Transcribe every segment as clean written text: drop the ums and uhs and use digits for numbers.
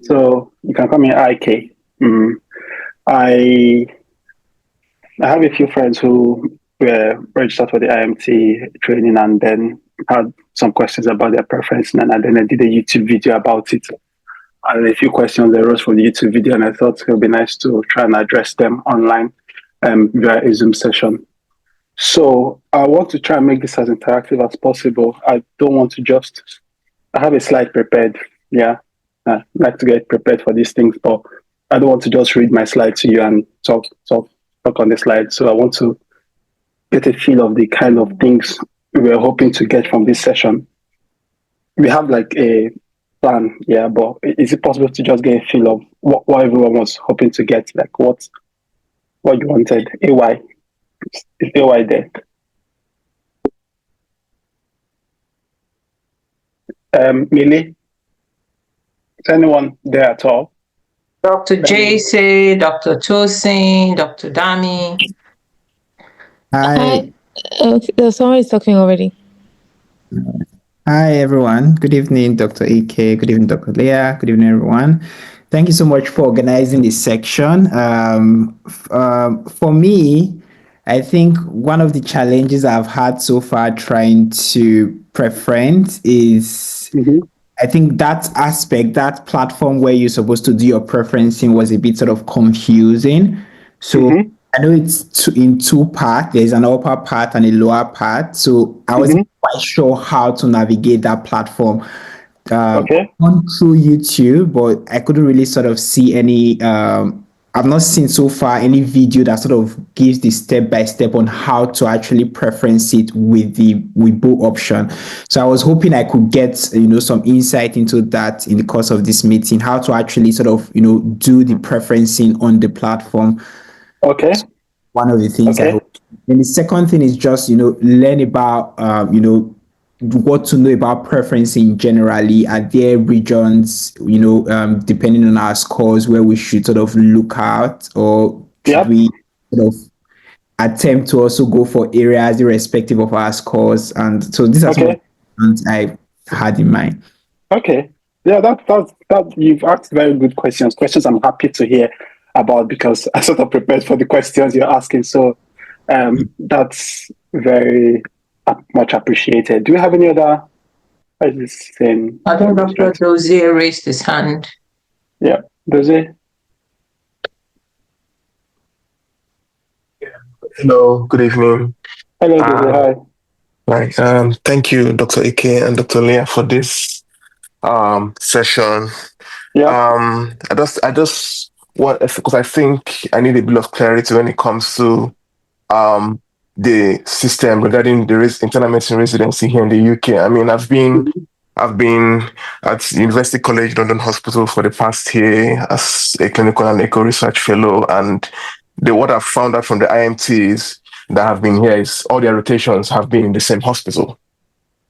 So you can call me IK. Mm. I I have a few friends who were registered for the IMT training and then had some questions about their preference, and then I did a YouTube video about it. And a few questions that arose from the YouTube video, and I thought it would be nice to try and address them online via a Zoom session. So I want to try and make this as interactive as possible. I don't want to just, I have a slide prepared. Yeah, I like to get prepared for these things, but I don't want to just read my slide to you and talk on the slide. So I want to get a feel of the kind of things we're hoping to get from this session. We have like a plan, yeah, but is it possible to just get a feel of what everyone was hoping to get, like what you wanted? AY, is AY there? Millie, is anyone there at all? Dr. JC, Dr. Tosin, Dr. Dami. Hi. Someone is talking already. Hi, everyone. Good evening, Dr. EK. Good evening, Dr. Leah. Good evening, everyone. Thank you so much for organizing this section. For me, I think one of the challenges I've had so far trying to preference is I think that aspect, that platform where you're supposed to do your preferencing was a bit sort of confusing. So I know it's in two parts. There's an upper part and a lower part. So I wasn't quite sure how to navigate that platform. Okay. On through YouTube, but I couldn't really sort of see any. I've not seen so far any video that sort of gives the step by step on how to actually preference it with both option. So I was hoping I could get some insight into that in the course of this meeting, how to actually sort of do the preferencing on the platform. Okay. One of the things I hope. And the second thing is just learn about what to know about preferencing generally. Are there regions, depending on our scores, where we should sort of look out, or should we sort of attempt to also go for areas irrespective of our scores? And so these are some of the things I had in mind. Okay. Yeah, that you've asked very good questions. Questions I'm happy to hear about because I sort of prepared for the questions you're asking. So that's very much appreciated. Do we have any other? I think Dr. Dozier raised his hand. Yeah, Dozier. Hello, good evening. Hello, Dozier. Hi. Right. Thank you, Dr. Ike and Dr. Leah, for this session. Yeah. I just want, because I think I need a bit of clarity when it comes to the system regarding the internal medicine residency here in the UK. I mean, I've been at University College London Hospital for the past year as a clinical and eco research fellow, and what I've found out from the IMTs that have been here is all their rotations have been in the same hospital.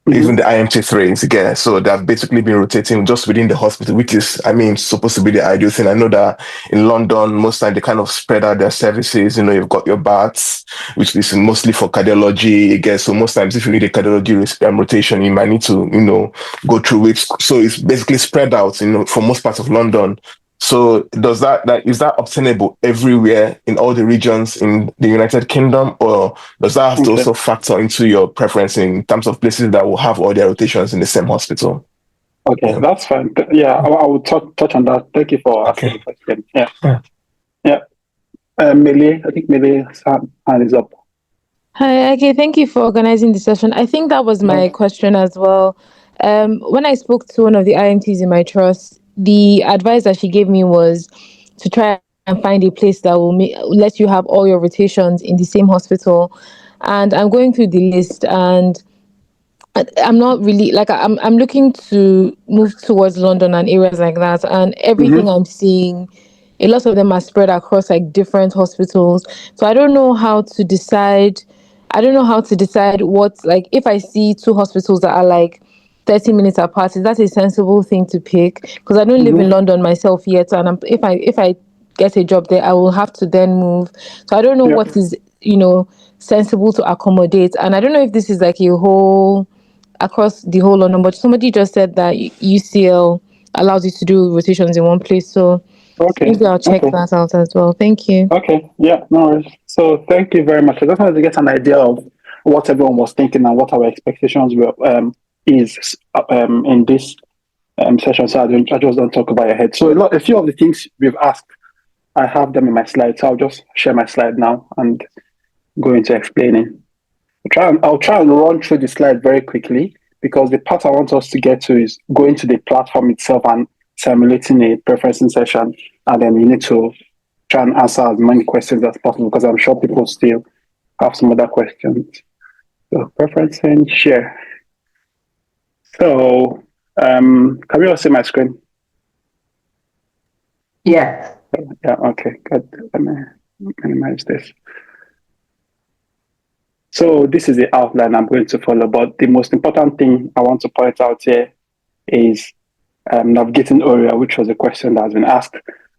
Even the IMT3s again. So they've basically been rotating just within the hospital, which is, I mean, supposed to be the ideal thing. I know that in London, most time they kind of spread out their services. You've got your BATs, which is mostly for cardiology again. So most times if you need a cardiology rotation, you might need to, go through it. So it's basically spread out, for most parts of London. So is that obtainable everywhere in all the regions in the United Kingdom, or does that have to also factor into your preference in terms of places that will have all their rotations in the same hospital? Okay, that's fine. Yeah, I will touch on that. Thank you for asking the question. Yeah. Millie, I think Millie's hand is up. Hi, okay, thank you for organizing the session. I think that was my question as well. When I spoke to one of the IMTs in my trust, the advice that she gave me was to try and find a place that will let you have all your rotations in the same hospital. And I'm going through the list, and I'm not really I'm looking to move towards London and areas like that, and everything I'm seeing, a lot of them are spread across like different hospitals. So I don't know how to decide. What, like, if I see two hospitals that are like 30 minutes apart, is that a sensible thing to pick? Because I don't live in London myself yet, and if I get a job there, I will have to then move. So I don't know what is sensible to accommodate, and I don't know if this is like a whole across the whole London. But somebody just said that UCL allows you to do rotations in one place. So Okay. maybe I'll check Okay. that out as well. Thank you. Okay. Yeah. No worries. So thank you very much. I just wanted to get an idea of what everyone was thinking and what our expectations were is in this session. So I just don't talk about your head. So a few of the things we've asked, I have them in my slides. So I'll just share my slide now and go into explaining. I'll try and run through the slide very quickly because the part I want us to get to is going to the platform itself and simulating a preferencing session. And then we need to try and answer as many questions as possible because I'm sure people still have some other questions. So preferencing, share. So can we all see my screen? Yeah. Yeah, okay, good. Let me minimize this. So this is the outline I'm going to follow, but the most important thing I want to point out here is navigating Aria, which was a question that has been asked.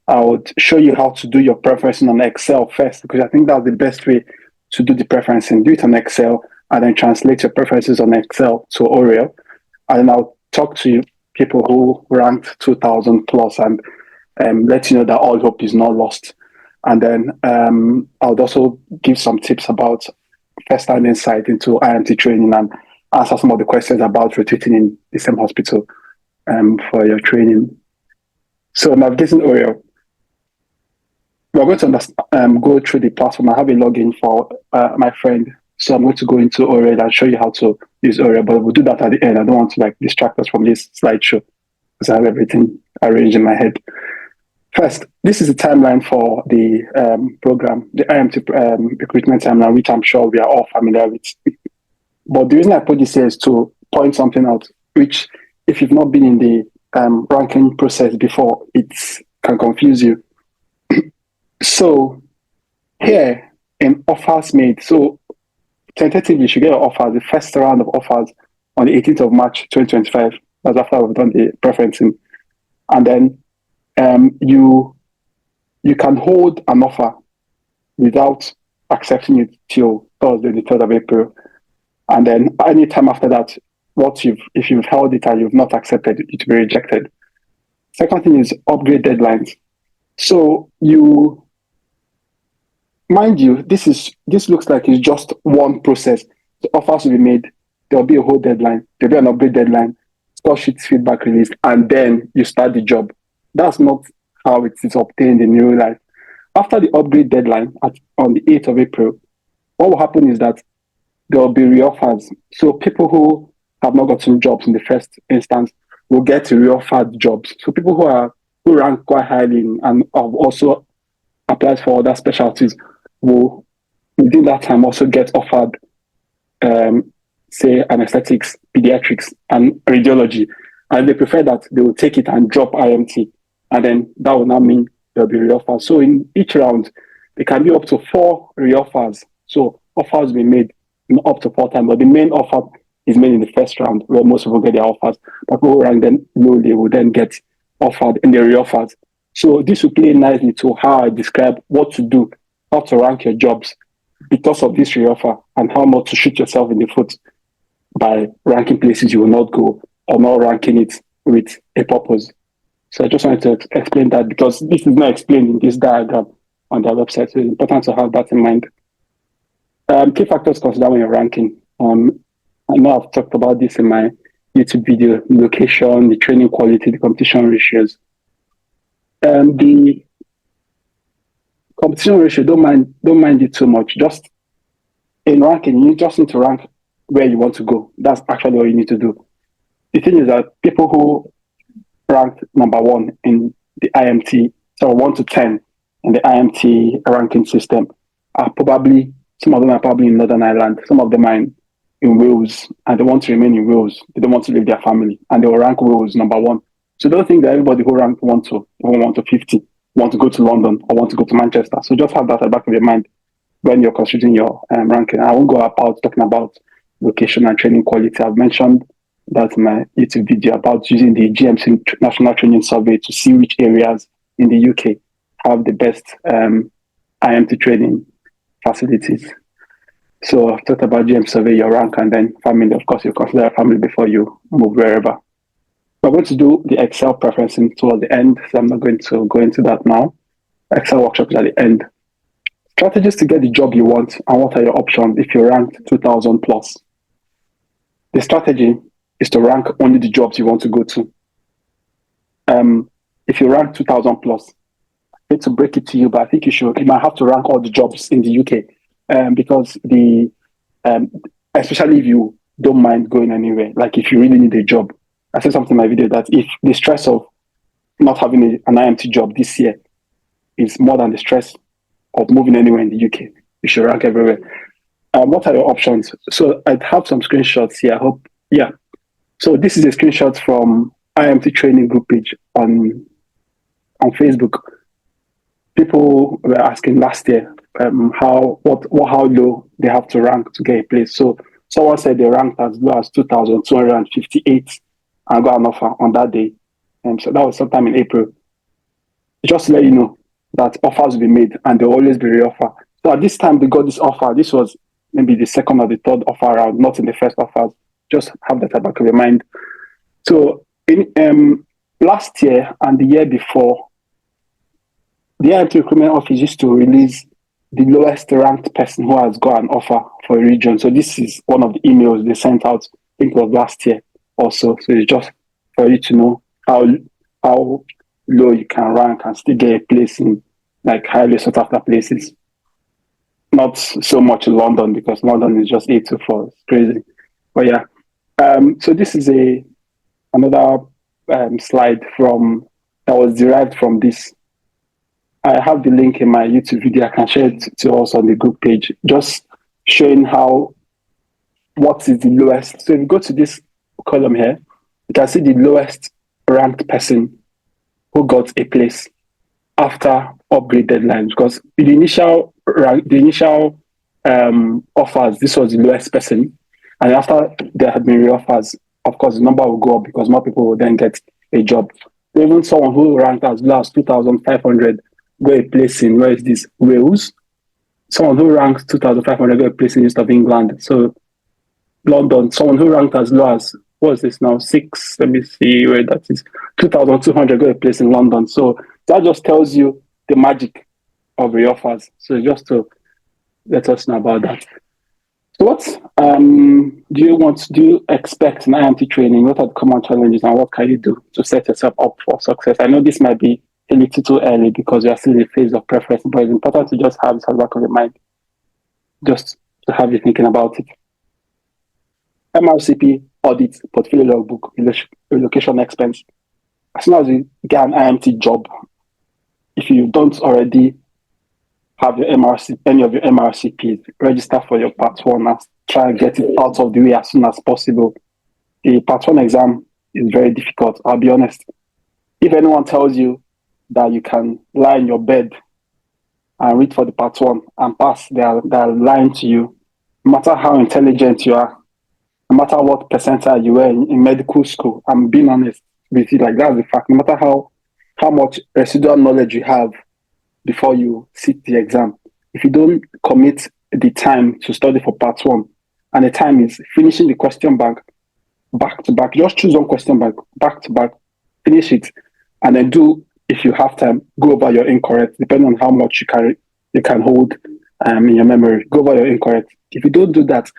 I would show you how to do your preferencing on Excel first, because I think that's the best way to do the preferencing. Do it on Excel and then translate your preferences on Excel to Oreo. And then I'll talk to people who ranked 2000 plus and let you know that all hope is not lost. And then I would also give some tips about first-hand insight into IMT training and answer some of the questions about rotating in the same hospital for your training. So navigating Oreo, we're going to go through the platform. I have a login for my friend. So I'm going to go into Oreo and show you how to use Oreo, but we'll do that at the end. I don't want to distract us from this slideshow because I have everything arranged in my head. First, this is the timeline for the program, the IMT recruitment timeline, which I'm sure we are all familiar with. But the reason I put this here is to point something out, which if you've not been in the ranking process before, it can confuse you. So here in offers made, so tentatively you should get an offer, the first round of offers on the 18th of March 2025. That's after we've done the preferencing. And then you can hold an offer without accepting it till Thursday, the 3rd of April. And then any time after that, if you've held it and you've not accepted it, it will be rejected. Second thing is upgrade deadlines. So mind you, this looks like it's just one process. The offers will be made, there'll be a whole deadline, there'll be an upgrade deadline, score sheets feedback released, and then you start the job. That's not how it is obtained in real life. After the upgrade deadline on the 8th of April, what will happen is that there will be reoffers. So people who have not gotten jobs in the first instance will get reoffered jobs. So people who rank quite highly and have also applied for other specialties will within that time also get offered say anesthetics, pediatrics, and radiology. And they prefer that they will take it and drop IMT. And then that will now mean there'll be reoffers. So in each round, there can be up to 4 reoffers. So offers will be made up to 4 times, but the main offer is made in the first round where most people get their offers. But people who rank them low, they will then get offered in the reoffers. So this will play nicely to how I describe what to do, how to rank your jobs because of this reoffer and how not to shoot yourself in the foot by ranking places you will not go or not ranking it with a purpose. So I just wanted to explain that because this is not explained in this diagram on the website. So it's important to have that in mind. Key factors considered when you're ranking. I know I've talked about this in my YouTube video, location, the training quality, the competition ratios. The competition ratio, don't mind it too much. Just in ranking, you just need to rank where you want to go. That's actually all you need to do. The thing is that people who ranked number 1 in the IMT, so 1 to 10 in the IMT ranking system, some of them are probably in Northern Ireland, some of them are in Wales, and they want to remain in Wales. They don't want to leave their family, and they will rank Wales number 1. So don't think that everybody who ranked 1 to 50 want to go to London or want to go to Manchester. So just have that at the back of your mind when you're considering your ranking. I won't go about talking about location and training quality. I've mentioned that in my YouTube video about using the GMC National Training Survey to see which areas in the UK have the best IMT training facilities. So I've talked about GM survey, your rank, and then family. Of course, you consider a family before you move wherever. We're going to do the Excel preferencing toward the end, so I'm not going to go into that now. Excel workshop is at the end. Strategies to get the job you want, and what are your options if you ranked 2000 plus. The strategy is to rank only the jobs you want to go to. If you rank 2000 plus, I hate to break it to you, but I think you might have to rank all the jobs in the UK, because especially if you don't mind going anywhere, like if you really need a job. I said something in my video that if the stress of not having an IMT job this year is more than the stress of moving anywhere in the UK, you should rank everywhere. What are your options? So I have some screenshots here. I hope, yeah. So this is a screenshot from IMT training group page on Facebook. People were asking last year how low they have to rank to get a place. So someone said they ranked as low as 2,258 and got an offer on that day. And so that was sometime in April. Just to let you know that offers will be made and there will always be re-offer. So at this time they got this offer. This was maybe the second or the third offer round, not in the first offers. Just have that at the back of your mind. So in last year and the year before, the IMT recruitment office used to release the lowest ranked person who has got an offer for a region. So this is one of the emails they sent out, I think it was last year also. So it's just for you to know how low you can rank and still get a place in like highly sought after places. Not so much in London because London is just 824. It's crazy. But yeah. So this is another slide that was derived from this. I have the link in my YouTube video. I can share it to us on the group page, just showing what is the lowest. So if you go to this column here, you can see the lowest ranked person who got a place after upgrade deadline. Because the initial offers, this was the lowest person, and after there had been re-offers, of course the number will go up because more people will then get a job. Even someone who ranked as low as 2,500 got a place in, where is this, Wales? Someone who ranked 2,500 got a place in East of England. So London, someone who ranked as low as, what is this now, 6, let me see where that is, 2,200 got a place in London. So that just tells you the magic of re-offers. So just to let us know about that. So what do you expect in IMT training? What are the common challenges and what can you do to set yourself up for success? I know this might be a little too early because you are still in the phase of preference, but it's important to just have this at the back of your mind, just to have you thinking about it. MRCP, audit, portfolio logbook, relocation expense. As soon as you get an IMT job, if you don't already have your any of your MRCPs, register for your Part 1 and try and get it out of the way as soon as possible. The Part 1 exam is very difficult, I'll be honest. If anyone tells you that you can lie in your bed and read for the Part 1 and pass, they are lying to you. No matter how intelligent you are, no matter what percentile you were in medical school, I'm being honest with you, like that's the fact. No matter how much residual knowledge you have before you sit the exam, if you don't commit the time to study for Part 1, and the time is finishing the question bank back to back, just choose one question bank back to back, finish it, and then do, if you have time, go over your incorrect, depending on how much you can hold in your memory. Go over your incorrect. If you don't do that,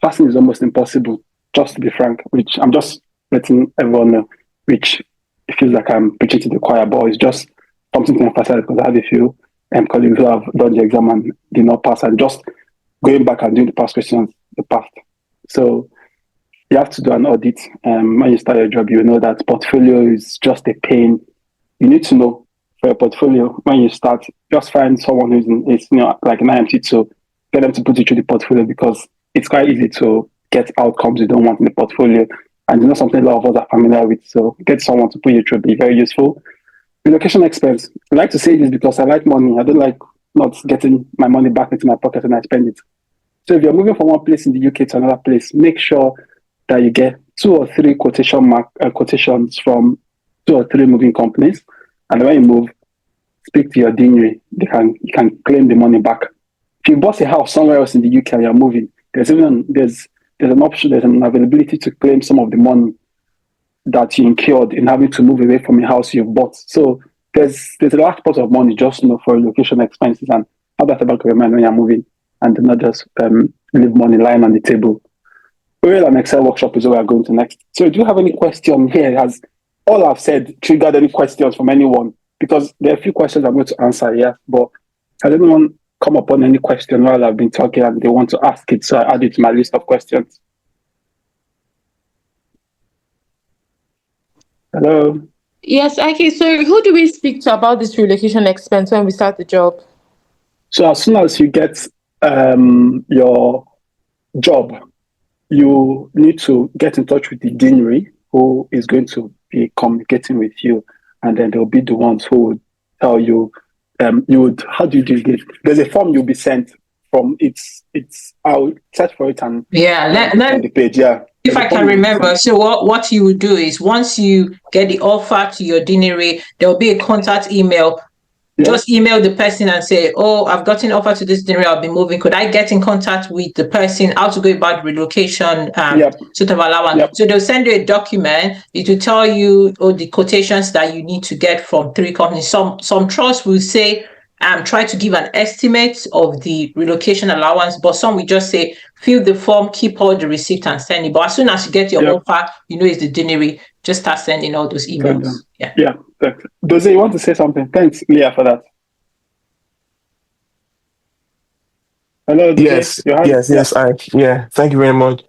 passing is almost impossible, just to be frank, which I'm just letting everyone know, which it feels like I'm preaching to the choir, but it's just something to emphasize because I have a few colleagues who have done the exam and did not pass, and just going back and doing the past questions, they passed. So you have to do an audit. When you start your job, you know that portfolio is just a pain. You need to know for your portfolio when you start, just find someone who's like an IMT to get them to put you through the portfolio, because it's quite easy to get outcomes you don't want in the portfolio. And it's not something a lot of us are familiar with. So get someone to put you through, be very useful. Relocation expense. I like to say this because I like money. I don't like not getting my money back into my pocket and I spend it. So if you're moving from one place in the UK to another place, make sure that you get 2 or 3 quotations from 2 or 3 moving companies. And when you move, speak to your deanery. You can claim the money back. If you bought a house somewhere else in the UK and you're moving, there's an option, there's an availability to claim some of the money that you incurred in having to move away from a house you've bought. So there's a large pot of money just for relocation expenses, and how that about your mind when you're moving and not just leave money lying on the table. Real and Excel workshop is where we're going to next. So do you have any question here? Has all I've said triggered any questions from anyone? Because there are a few questions I'm going to answer, yeah, but has anyone come upon any question while I've been talking and they want to ask it? So I add it to my list of questions. Hello? Yes, okay. So who do we speak to about this relocation expense when we start the job? So as soon as you get your job, you need to get in touch with the deanery who is going to be communicating with you, and then they'll be the ones who would tell you, how do you do it? There's a form you'll be sent from, I'll search for it and on the page, yeah. If I can remember, so what you would do is once you get the offer to your deanery, there will be a contact email. Yeah. Just email the person and say, oh, I've gotten an offer to this deanery, I'll be moving. Could I get in contact with the person, how to go about relocation sort of allowance? Yep. So they'll send you a document. It will tell you the quotations that you need to get from 3 companies. Some trusts will say, try to give an estimate of the relocation allowance, but some will just say, fill the form, keep all the receipt and send it. But as soon as you get your offer, it's the deanery, just start sending all those emails. Yeah. Does you want to say something? Thanks, Leah, for that. Hello, yes. Thank you very much.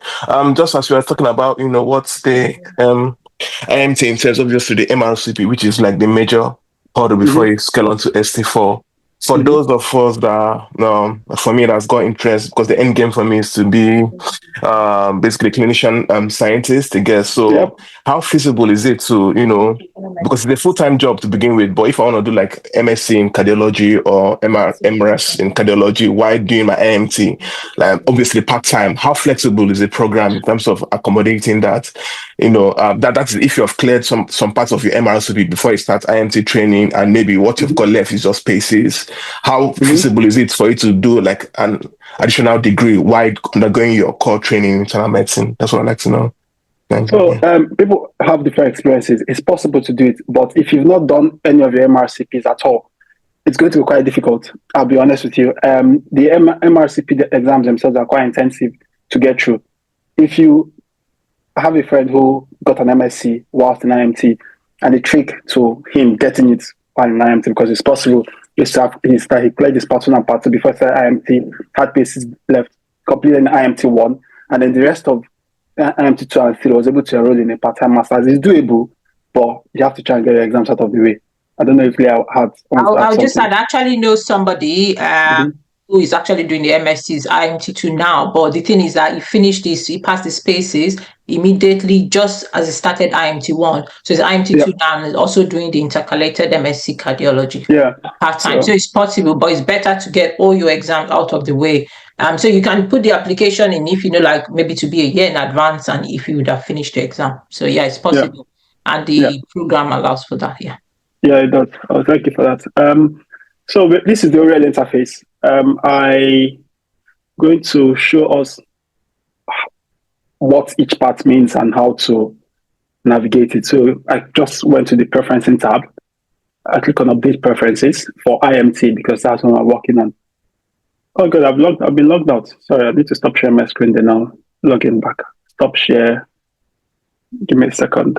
Just as we were talking about, what's the IMT in terms of just the MRCP, which is like the major hurdle before you scale on to ST4. For those of us that, for me, that's got interest, because the end game for me is to be basically clinician scientist, I guess. So how feasible is it to, because it's a full-time job to begin with, but if I want to do like MSc in cardiology or MRS in cardiology while doing my IMT, like obviously part-time, how flexible is the program in terms of accommodating that? That's if you've cleared some parts of your MRCP before you start IMT training, and maybe what you've got left is just spaces. How feasible is it for you to do like an additional degree while undergoing your core training in internal medicine? That's what I'd like to know. So people have different experiences. It's possible to do it, but if you've not done any of your MRCPs at all, it's going to be quite difficult. I'll be honest with you. The MRCP exams themselves are quite intensive to get through. If you have a friend who got an MSc whilst in IMT, and the trick to him getting it while in IMT, because it's possible, is that he played this part 1 and part 2 before IMT, had places left, completed an IMT 1, and then the rest of IMT 2 and 3 was able to enroll in a part-time master's. It's doable, but you have to try and get your exams out of the way. I don't know if Leah had. I'll just add, I actually know somebody who is actually doing the MSc's IMT2 now, but the thing is that he passed the spaces immediately just as he started IMT1. So his IMT2 now is also doing the intercalated MSc cardiology part-time. So it's possible, but it's better to get all your exams out of the way. So you can put the application in if like maybe to be a year in advance, and if you would have finished the exam. So it's possible, and the program allows for that. Yeah, it does. Oh, thank you for that. So this is the real interface. I'm going to show us what each part means and how to navigate it. So I just went to the preferencing tab. I click on update preferences for IMT because that's what I'm working on. Oh, good. I've been logged out. Sorry, I need to stop sharing my screen then I'll log in back. Stop share. Give me a second.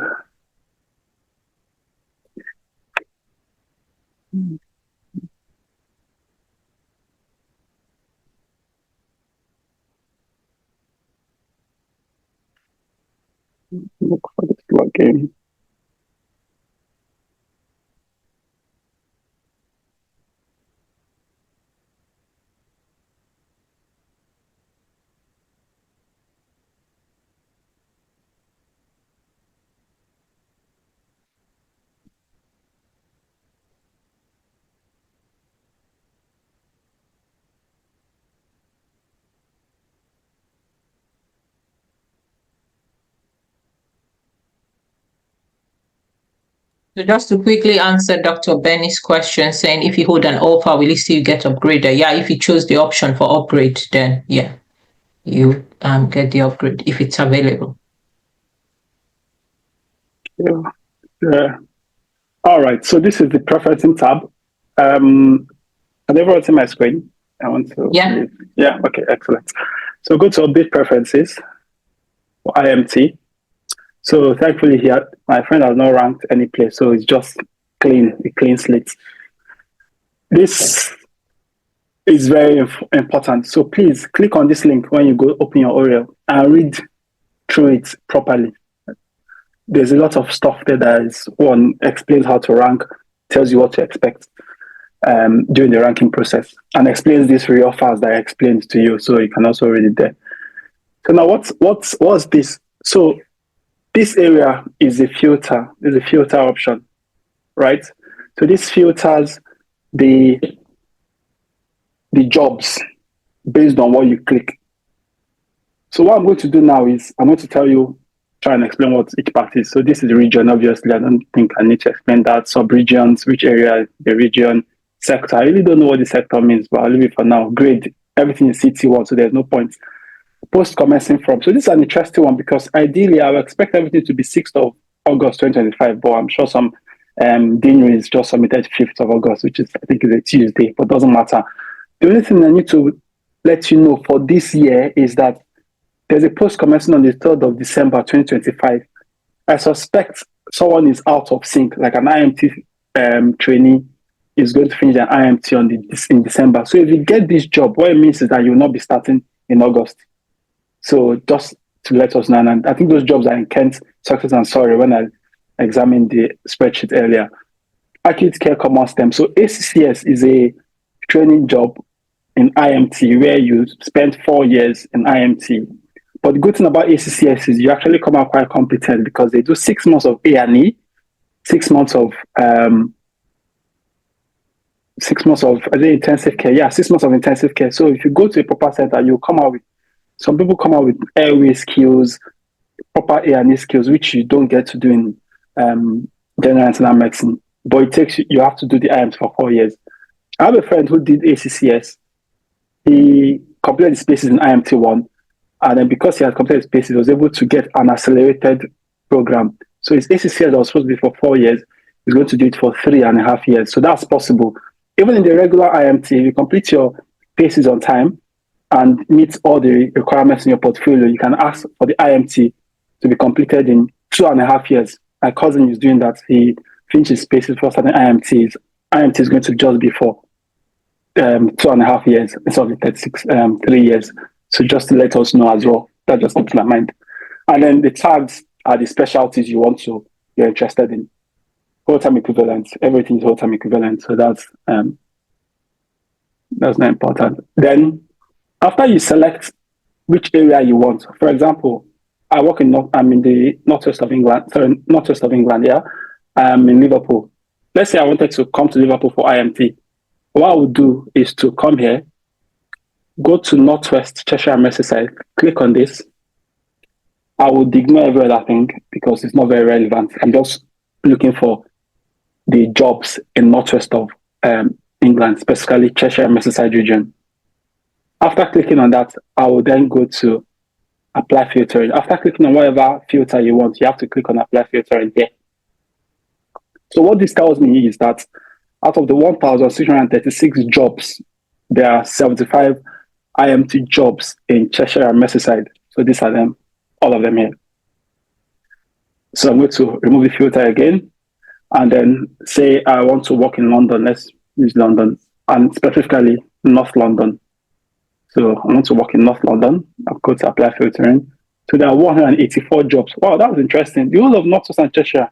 Look for this login. So just to quickly answer Dr. Benny's question, saying if you hold an offer, will you still get upgraded? Yeah, if you choose the option for upgrade, then you get the upgrade if it's available. Yeah. All right. So this is the preferencing tab. Can everyone see my screen? I want to. Yeah. Yeah. Okay. Excellent. So go to update preferences for IMT. So thankfully here, my friend has not ranked any place, so it's just a clean slate. This is very important. So please click on this link when you go open your Oreo and read through it properly. There's a lot of stuff there that is one explains how to rank, tells you what to expect during the ranking process, and explains this real fast that I explained to you, so you can also read it there. So now, what's this? So this area is a filter. There's a filter option, right? So this filters the jobs based on what you click. So what I'm going to do now is I'm going to try and explain what each part is. So this is the region, obviously. I don't think I need to explain that. Sub-regions, which area, the region, sector. I really don't know what the sector means, but I'll leave it for now. Grade, everything is CT1, so there's no point. Post commencing from. So this is an interesting one because ideally I would expect everything to be 6th of August 2025, but I'm sure some deaneries just submitted 5th of August, which is, I think, is a Tuesday, but doesn't matter. The only thing I need to let you know for this year is that there's a post commencing on the 3rd of December 2025. I suspect someone is out of sync, like an IMT trainee is going to finish an IMT in December. So if you get this job, what it means is that you will not be starting in August. So just to let us know, and I think those jobs are in Kent, Success and Surrey when I examined the spreadsheet earlier. Acute Care Common STEM. So ACCS is a training job in IMT where you spend 4 years in IMT. But the good thing about ACCS is you actually come out quite competent because they do 6 months of A&E, 6 months of 6 months of intensive care. Yeah, 6 months of intensive care. So if you go to a proper center, you come out with, some people come out with airway skills, proper A&E skills, which you don't get to do in general internal medicine. But it takes you have to do the IMT for 4 years. I have a friend who did ACCS. He completed his spaces in IMT1. And then because he had completed his spaces, he was able to get an accelerated program. So his ACCS that was supposed to be for 4 years, he's going to do it for 3.5 years. So that's possible. Even in the regular IMT, if you complete your paces on time and meet all the requirements in your portfolio, you can ask for the IMT to be completed in 2.5 years. My cousin is doing that. He finished his spaces for certain IMTs. IMT is going to just be for 2.5 years instead of the 36, 3 years. So just to let us know as well. That just comes to my mind. And then the tags are the specialties you're interested in. Whole time equivalent. Everything is whole time equivalent. So that's not important. Then after you select which area you want, for example, I'm in the northwest of England. Sorry, northwest of England. Yeah, I'm in Liverpool. Let's say I wanted to come to Liverpool for IMT. What I would do is to come here, go to Northwest Cheshire and Merseyside, click on this. I would ignore every other thing because it's not very relevant. I'm just looking for the jobs in Northwest of England, specifically Cheshire and Merseyside region. After clicking on that, I will then go to apply filtering. After clicking on whatever filter you want, you have to click on apply filtering here. So what this tells me is that out of the 1,636 jobs, there are 75 IMT jobs in Cheshire and Merseyside. So these are them, all of them here. So I'm going to remove the filter again and then say I want to work in London. Let's use London and specifically North London. So I want to work in North London. I'll go to apply filtering. So there are 184 jobs. Wow, that was interesting. The whole of North West and Cheshire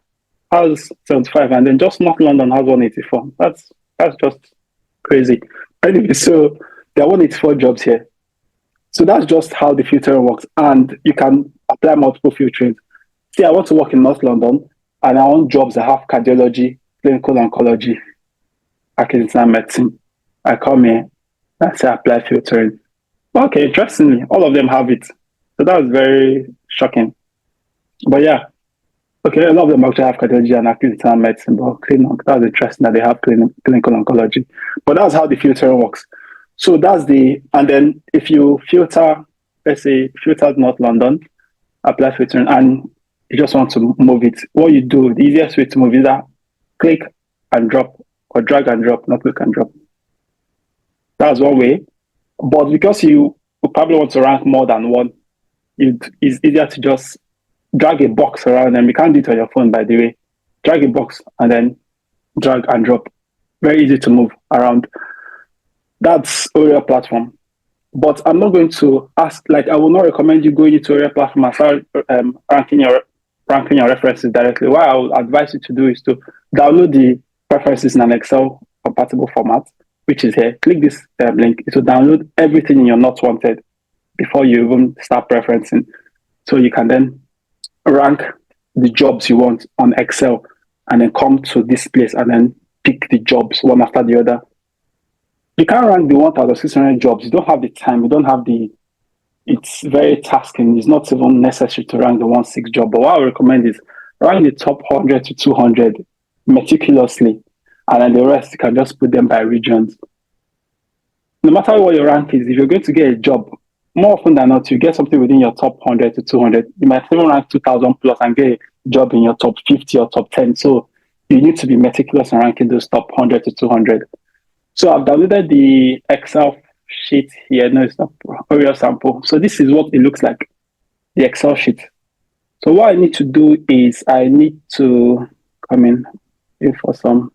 has 75 and then just North London has 184. That's just crazy. Anyway, so there are 184 jobs here. So that's just how the filtering works. And you can apply multiple filtering. See, I want to work in North London and I want jobs that have cardiology, clinical oncology, academic medicine. I come here, I say apply filtering. Okay, interestingly, all of them have it. So that was very shocking. But yeah, okay, a lot of them actually have cardiology and academic medicine, but that was interesting that they have clinical oncology. But that's how the filtering works. So and then if you filter, let's say filter North London, apply filtering, and You just want to move it. What you do, the easiest way to move is that click and drop, or drag and drop, not click and drop. That's one way. But because you probably want to rank more than one, it's easier to just drag a box around them. You can't do it on your phone, by the way. Drag a box and then drag and drop. Very easy to move around. That's Oriel platform. But I'm not going to ask, like, I will not recommend you going into Oriel platform and start ranking your references directly. What I would advise you to do is to download the preferences in an Excel compatible format, which is here. Click this link. It will download everything in your not wanted before you even start preferencing. So you can then rank the jobs you want on Excel and then come to this place and then pick the jobs one after the other. You can't rank the 1,600 jobs. You don't have the time. You don't have it's very tasking. It's not even necessary to rank the 1,600 job. But what I recommend is rank the top 100 to 200 meticulously. And then the rest, you can just put them by regions. No matter what your rank is, if you're going to get a job, more often than not, you get something within your top 100 to 200. You might even rank 2,000 plus and get a job in your top 50 or top 10. So you need to be meticulous in ranking those top 100 to 200. So I've downloaded the Excel sheet here. No, it's not Oriel sample. So this is what it looks like, the Excel sheet. So what I need to do is I need to come in here for some.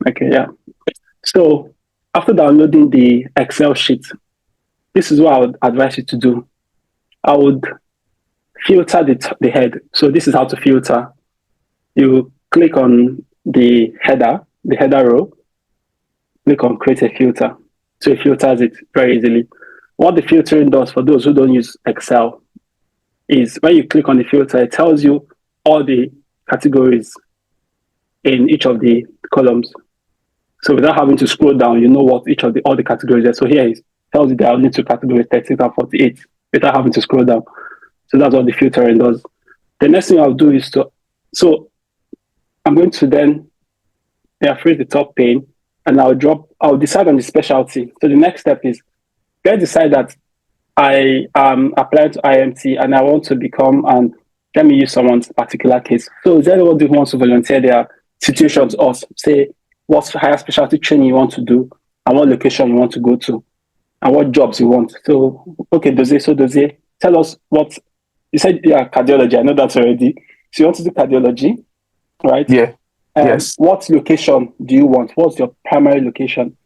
Okay, yeah. So after downloading the Excel sheet, this is what I would advise you to do. I would filter the head. So this is how to filter. You click on the header row, click on create a filter. So it filters it very easily. What the filtering does for those who don't use Excel is when you click on the filter, it tells you all the categories in each of the columns. So without having to scroll down, you know what all the categories are. So here it tells you there are only two categories, 36 and 48, without having to scroll down. So that's what the filtering does. The next thing I'll do is so I'm going to then freeze the top pane and I'll decide on the specialty. So the next step is let's decide that I am applying to IMT and I want to become, and let me use someone's particular case. So is there anyone who wants to volunteer their situation to us, say what higher specialty training you want to do and what location you want to go to and what jobs you want. So, okay, Dozie, tell us what, you said cardiology, I know that already. So you want to do cardiology, right? Yeah. Yes. What location do you want? What's your primary location?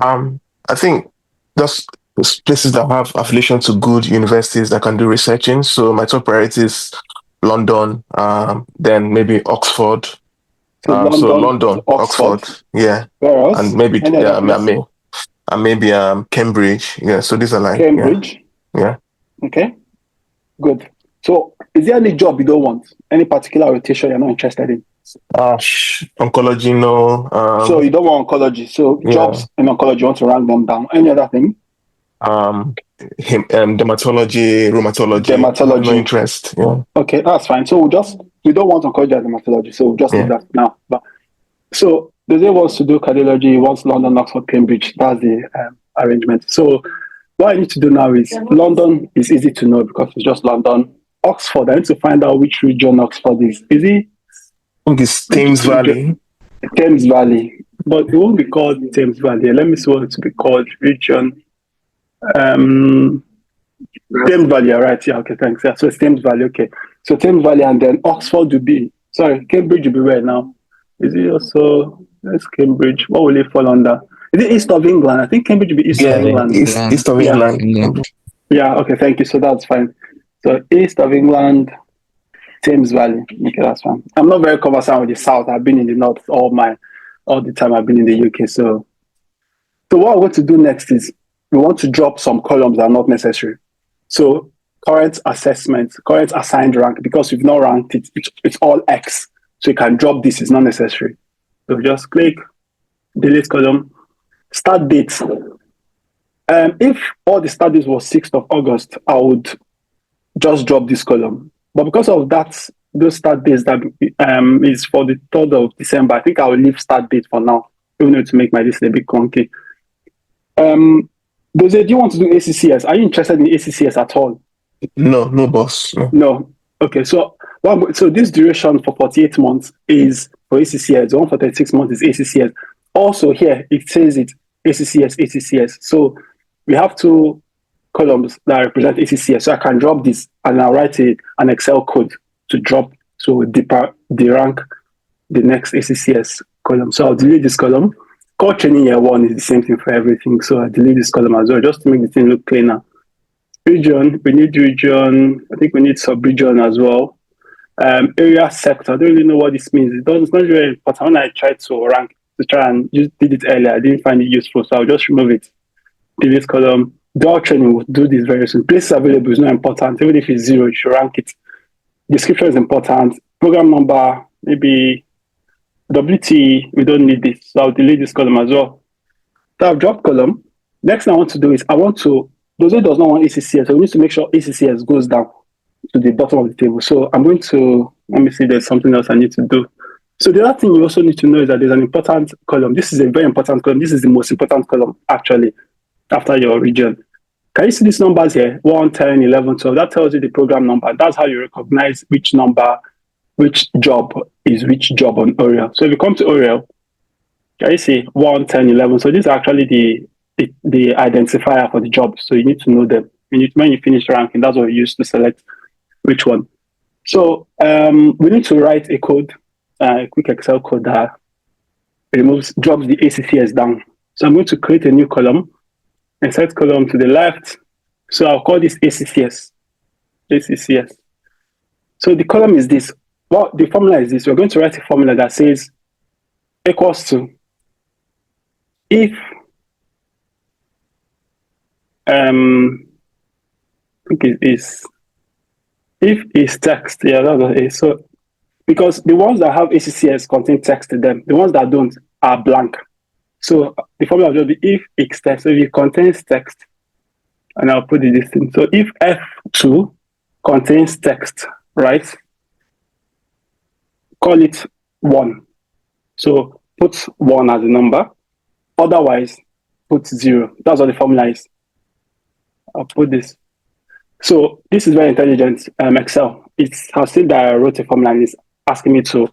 I think just places that have affiliation to good universities that can do research in. So my top priority is London, then maybe Oxford. So London, Oxford, yeah. Where else? And maybe maybe Cambridge. Yeah. So these are like Cambridge. Yeah. Okay. Good. So is there any job you don't want? Any particular rotation you're not interested in? Oncology, no. So you don't want oncology. So jobs in oncology, you want to rank them down. Any other thing? Dermatology, rheumatology. No interest. Yeah. Okay, that's fine. So we don't want oncology and dermatology. So we'll just do that now. But so the day wants to do cardiology, wants London, Oxford, Cambridge. That's the arrangement. So what I need to do now is London is easy to know because it's just London. Oxford, I need to find out which region Oxford is. Is it? I think it's Thames Valley. Thames Valley. But it won't be called Thames Valley. Let me see what it will be called. Region. Thames Valley, right? Yeah, okay, thanks. Yeah, so it's Thames Valley, okay. So Thames Valley and then Oxford will be, Cambridge will be where now? Is it also, that's Cambridge. What will it fall under? Is it east of England? I think Cambridge will be east of England. East of England. Yeah, okay, thank you. So that's fine. So east of England, Thames Valley. Okay, that's fine. I'm not very conversant with the south. I've been in the north all the time I've been in the UK. So what I want to do next is we want to drop some columns that are not necessary. So current assessment, current assigned rank, because we've not ranked it, it's all X. So you can drop this, it's not necessary. So just click, delete column, start date. If all the start dates was 6th of August, I would just drop this column. But because of that, those start dates that is for the 3rd of December, I think I will leave start date for now, even though to make my list a bit clunky. Does do you want to do ACCS? Are you interested in ACCS at all? No, boss. No. No. Okay, so this duration for 48 months is for ACCS. The one for 36 months is ACCS. Also here, it says it ACCS, ACCS. So we have two columns that represent ACCS. So I can drop this and I'll write an Excel code to drop to derank the next ACCS column. So I'll delete this column. Core training year one is the same thing for everything. So I delete this column as well, just to make the thing look cleaner. Region, we need region. I think we need sub-region as well. Area sector, I don't really know what this means. It's not very important. When I tried to rank, to try and just did it earlier, I didn't find it useful. So I'll just remove it. Delete column. Dual training will do this very soon. Places available is not important. Even if it's 0, you should rank it. Description is important. Program number, maybe WT, we don't need this. So I'll delete this column as well. So I've dropped column. Next thing I want to do is those who does not want ACCS, so we need to make sure ACCS goes down to the bottom of the table. So I'm going to, let me see, there's something else I need to do. So the other thing you also need to know is that there's an important column. This is a very important column. This is the most important column, actually, after your region. Can you see these numbers here? 1, 10, 11, 12. That tells you the program number. That's how you recognize which number, which job is which job on Oriel. So if you come to Oriel, can you see 1, 10, 11? So this is actually the identifier for the job. So you need to know them. When you finish ranking, that's what you use to select which one. So we need to write a code, a quick Excel code that drops the ACCS down. So I'm going to create a new column, insert column to the left. So I'll call this ACCS. ACCS. So the column is this. Well, the formula is this. We're going to write a formula that says equals to if I think it is if is text. Yeah, that's what it is. So because the ones that have ACCS contain text in them, the ones that don't are blank. So the formula will just be if it's text. So if it contains text, and I'll put this in. So if F2 contains text, right? Call it 1. So put 1 as a number. Otherwise, put 0. That's what the formula is. I'll put this. So this is very intelligent Excel. It has seen that I wrote a formula and it's asking me to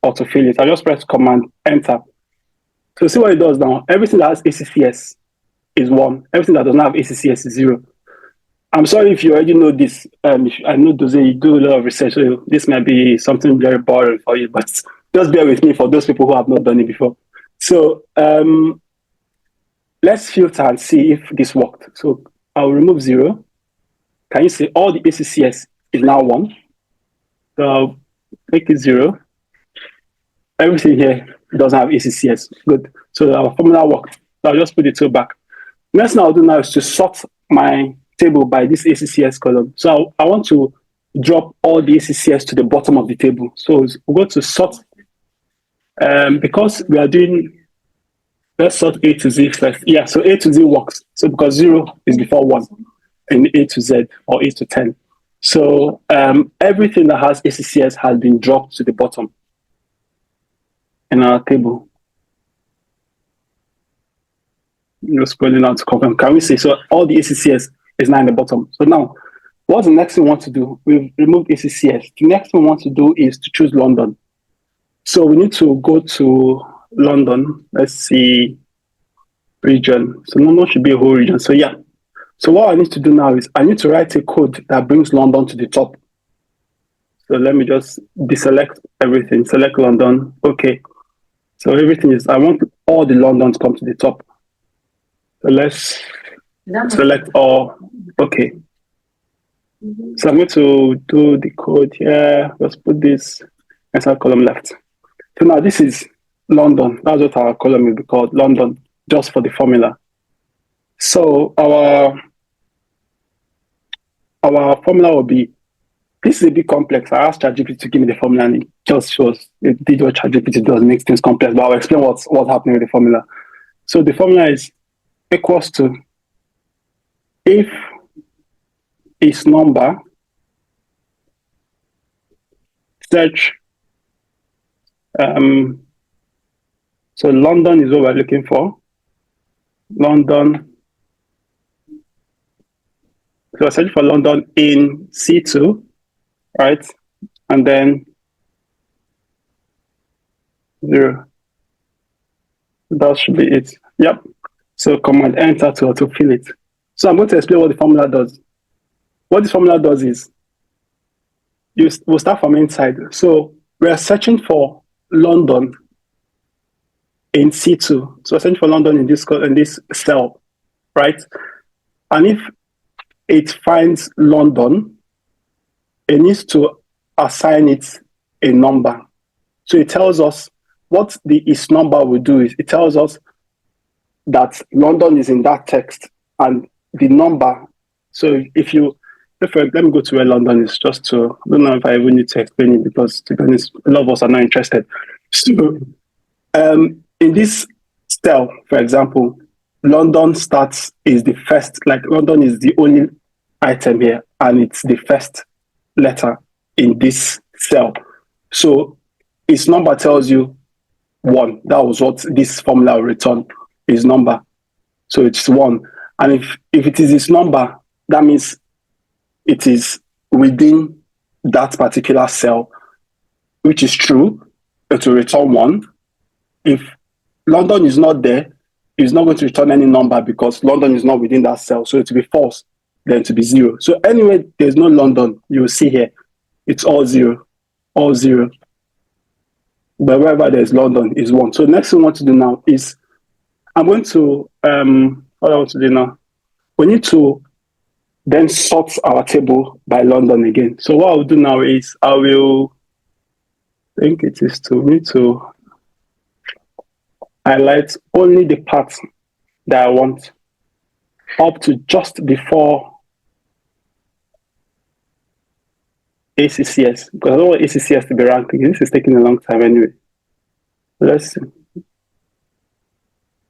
autofill it. I just press Command Enter. So see what it does now. Everything that has ACCS is 1. Everything that does not have ACCS is 0. I'm sorry if you already know this. I know Doze, you do a lot of research, so this might be something very boring for you, but just bear with me for those people who have not done it before. So let's filter and see if this worked. So I'll remove 0. Can you see all the ACCS is now 1? So I'll make it 0. Everything here doesn't have ACCS. Good. So our formula worked. So I'll just put the 2 back. Next thing I'll do now is to sort my table by this ACCS column. So I want to drop all the ACCS to the bottom of the table. So we'll go to sort. Because we are doing, let's sort A to Z first. Yeah, so A to Z works. So because 0 is before 1 in A to Z or A to 10. So everything that has ACCS has been dropped to the bottom in our table. You're scrolling down to confirm. Can we see? So all the ACCS is now in the bottom. So now, what's the next thing we want to do? We've removed ACCS. The next thing we want to do is to choose London. So we need to go to London. Let's see, region. So London should be a whole region. So yeah. So what I need to do now is I need to write a code that brings London to the top. So let me just deselect everything. Select London. Okay. So everything is, I want all the London to come to the top. So let's select all. Okay. So I'm going to do the code here. Let's put this inside column left. So now this is London. That's what our column will be called, London, just for the formula. So our formula will be, this is a bit complex. I asked ChatGPT to give me the formula and it just shows, it did what ChatGPT does, makes things complex, but I'll explain what's happening with the formula. So the formula is equals to if is number, search, so London is what we're looking for. London So we're searching for London in C2, right? And then 0. That should be it. Yep. So command enter to autofill it. So I'm going to explain what the formula does. What this formula does is we'll start from inside. So we are searching for London in C2. So we're searching for London in this cell, right? And if it finds London, it needs to assign it a number. So it tells us what the is number will do is it tells us that London is in that text and the number. So let me go to where London is just to, I don't know if I even need to explain it because to be honest, a lot of us are not interested. So in this cell, for example, London is the first, like London is the only item here and it's the first letter in this cell. So its number tells you 1. That was what this formula will return, is number. So it's 1. And if it is its number, that means it is within that particular cell, which is true. It will return 1. If London is not there, it's not going to return any number because London is not within that cell. So it will be false, then to be 0. So anywhere there's no London, you will see here, it's all 0. All 0. But wherever there's London is 1. So next thing I want to do now is I'm going to what I want to do now. We need to then sort our table by London again. So what I'll do now is I need to highlight only the parts that I want up to just before ACCS, because I don't want ACCS to be ranking. This is taking a long time anyway. Let's see.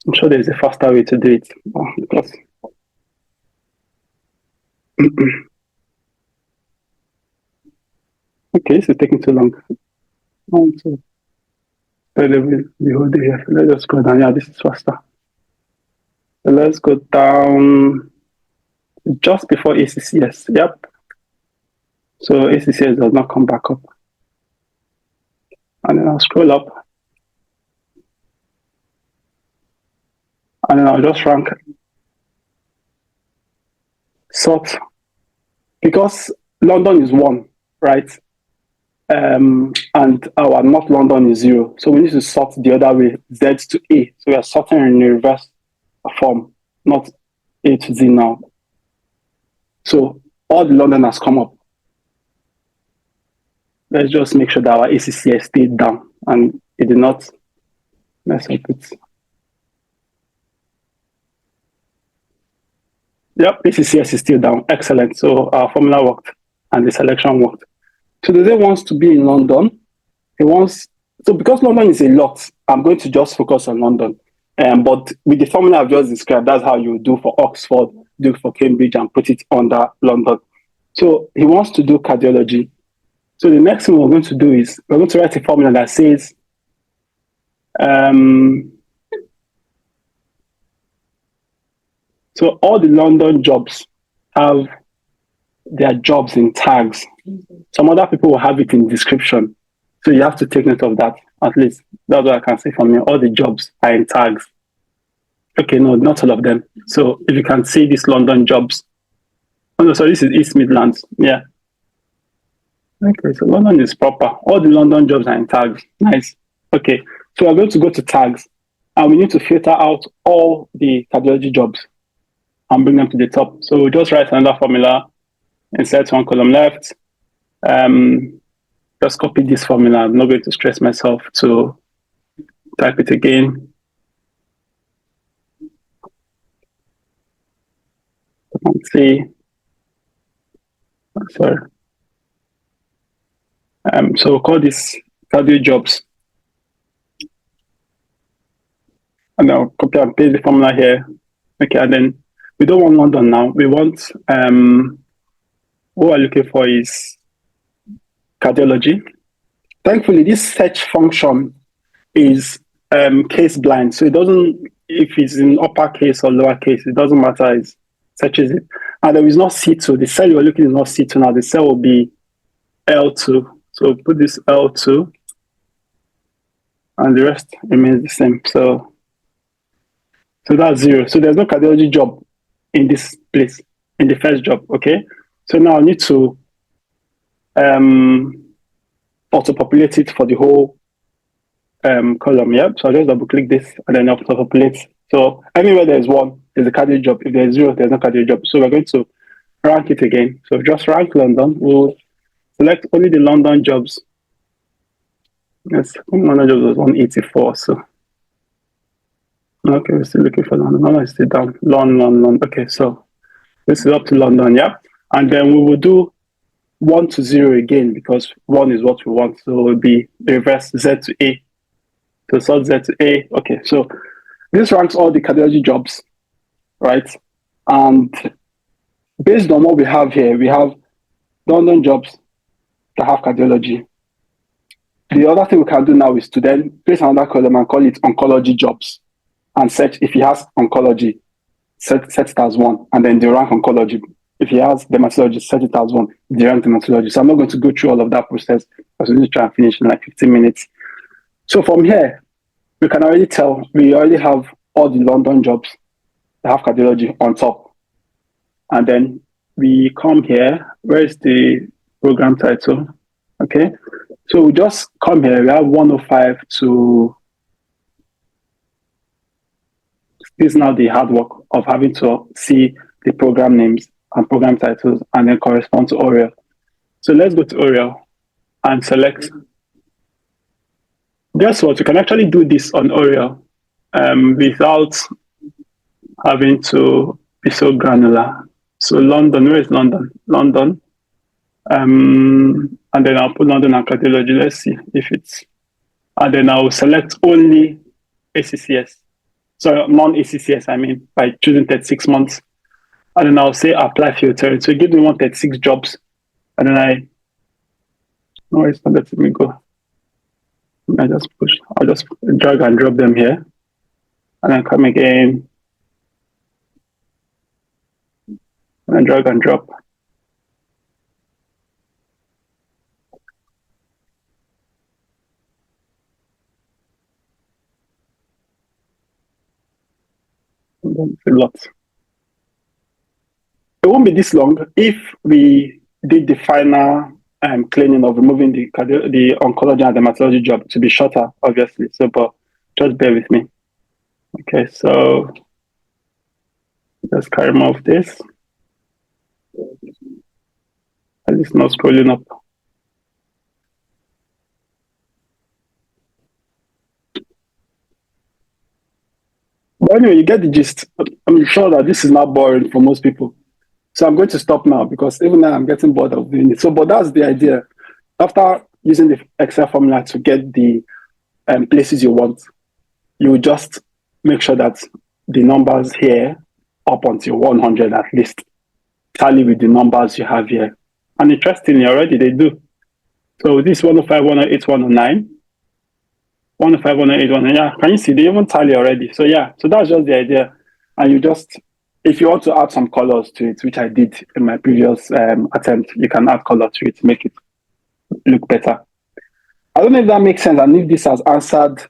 I'm sure there's a faster way to do it. Because okay, this is taking too long. Let's just go down. Yeah, this is faster. So let's go down just before ACCS. Yep. So ACCS does not come back up. And then I'll scroll up. And then I'll just rank sort. Because London is 1, right? And our not London is 0. So we need to sort the other way, Z to A. So we are sorting in reverse form, not A to Z now. So all the London has come up. Let's just make sure that our ACCS stayed down and it did not mess up it. Yep, ACCS is still down. Excellent. So our formula worked and the selection worked. So the day wants to be in London. So because London is a lot, I'm going to just focus on London. But with the formula I've just described, that's how you do for Oxford, do for Cambridge, and put it under London. So he wants to do cardiology. So the next thing we're going to do is we're going to write a formula that says so all the London jobs have their jobs in tags. Some other people will have it in description. So you have to take note of that. At least that's what I can say from here. All the jobs are in tags. Okay, no, not all of them. So if you can see these London jobs. Oh no, so this is East Midlands. Yeah. Okay, so London is proper. All the London jobs are in tags. Nice. Okay, so we're going to go to tags and we need to filter out all the cardiology jobs and bring them to the top. So we'll just write another formula, insert 1 column left. Just copy this formula. I'm not going to stress myself to type it again. Let's see. Sorry. So we'll call this cardio jobs. And I'll copy and paste the formula here. Okay, and then we don't want London now. We want, what we're looking for is cardiology. Thankfully, this search function is case blind. So it doesn't, if it's in uppercase or lowercase, it doesn't matter. It's searches it. And there is not C2. The cell you're looking is not C2 now. The cell will be L2. So put this L2 and the rest remains the same. So that's 0. So there's no cardiology job in this place, in the first job, okay? So now I need to auto-populate it for the whole column, yeah? So I'll just double-click this and then auto-populate. So anywhere there's 1, there's a cardio job. If there's 0, there's no cardio job. So we're going to rank it again. So just rank London. We'll select only the London jobs. Yes, London jobs was 184, so. Okay, we're still looking for London. London is still down. London. Okay, so this is up to London, yeah? And then we will do 1 to 0 again because 1 is what we want. So it will be reverse Z to A. So sort Z to A. Okay, so this ranks all the cardiology jobs, right? And based on what we have here, we have London jobs that have cardiology. The other thing we can do now is to then place another column and call it oncology jobs and search if he has oncology, set it as 1, and then they rank oncology. If he has dermatology, set it as 1, they rank dermatology. So I'm not going to go through all of that process because we need to try and finish in like 15 minutes. So from here, we can already tell we already have all the London jobs that have cardiology on top. And then we come here. Where is the program title? Okay. So we just come here. We have 105 to... This is now the hard work of having to see the program names and program titles and then correspond to Oriel. So let's go to Oriel and select. Guess what? We can actually do this on Oriel without having to be so granular. So London, where is London? London. And then I'll put London and cardiology. Let's see if it's... And then I'll select only ACCS. So non-ACCS, I mean, by choosing 36 months. And then I'll say apply filtering. So it gives me 136 jobs. And then no, it's not letting me go. I just push, I'll just drag and drop them here. And then come again. And then drag and drop. A lot. It won't be this long if we did the final cleaning of removing the oncology and dermatology job to be shorter, obviously. So, but just bear with me. Okay, so just carry more of this. And it's not scrolling up. But anyway, you get the gist. I'm sure that this is not boring for most people. So I'm going to stop now because even now I'm getting bored of doing it. So, but that's the idea. After using the Excel formula to get the places you want, you just make sure that the numbers here up until 100 at least tally with the numbers you have here. And interestingly, already they do. So this 105, 108, 109. 105, 108, 109. Yeah, can you see? They even tally already. So yeah, so that's just the idea. And you just, if you want to add some colors to it, which I did in my previous attempt, you can add color to it to make it look better. I don't know if that makes sense and if this has answered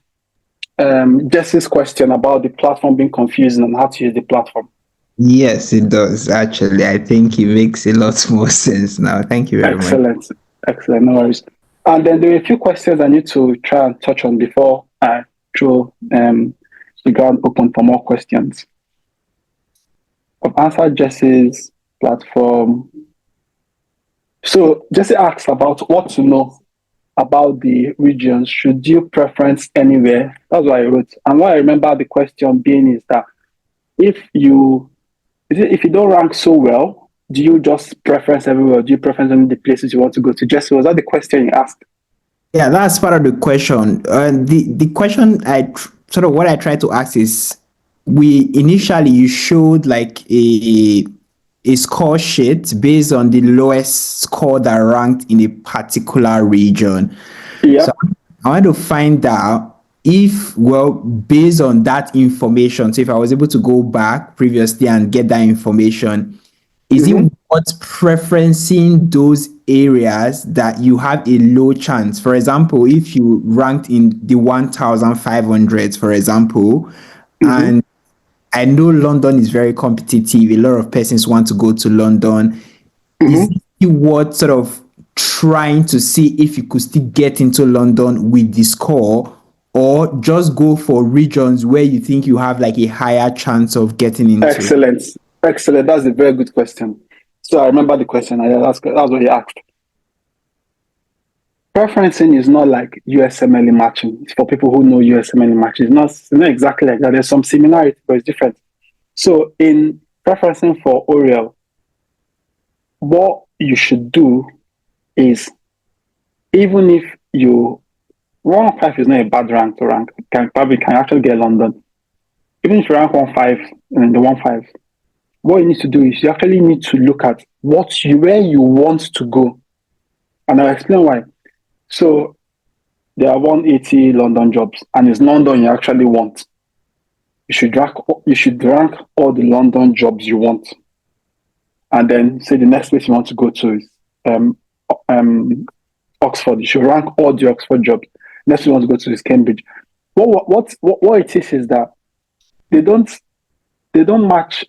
Jesse's question about the platform being confusing and how to use the platform. Yes, it does. Actually, I think it makes a lot more sense now. Thank you very much. Excellent. No worries. And then there are a few questions I need to try and touch on before I throw the ground open for more questions. I've answered Jesse's platform. So Jesse asks about what to know about the regions. Should you preference anywhere? That's what I wrote. And what I remember the question being is that if you don't rank so well, do you just preference everywhere? Do you preference only the places you want to go to? Jesse, was that the question you asked? Yeah, that's part of the question. The question what I tried to ask is, you showed like a score sheet based on the lowest score that ranked in a particular region. Yeah. So I want to find out based on that information, so if I was able to go back previously and get that information, is it worth preferencing those areas that you have a low chance? For example, if you ranked in the 1,500s, for example, and I know London is very competitive, a lot of persons want to go to London. Is it worth sort of trying to see if you could still get into London with the score, or just go for regions where you think you have like a higher chance of getting into? Excellent. That's a very good question. So I remember the question. That's what you asked. Preferencing is not like USMLE matching. It's for people who know USMLE matching. It's not exactly like that. There's some similarity, but it's different. So in preferencing for Oriel, what you should do is, even if 115 is not a bad rank to rank, can actually get London. Even if you rank 15 in the 15, what you need to do is you actually need to look at where you want to go. And I'll explain why. So there are 180 London jobs, and it's London you actually want. You should rank all the London jobs you want. And then say the next place you want to go to is Oxford. You should rank all the Oxford jobs. Next place you want to go to is Cambridge. What it is that they don't match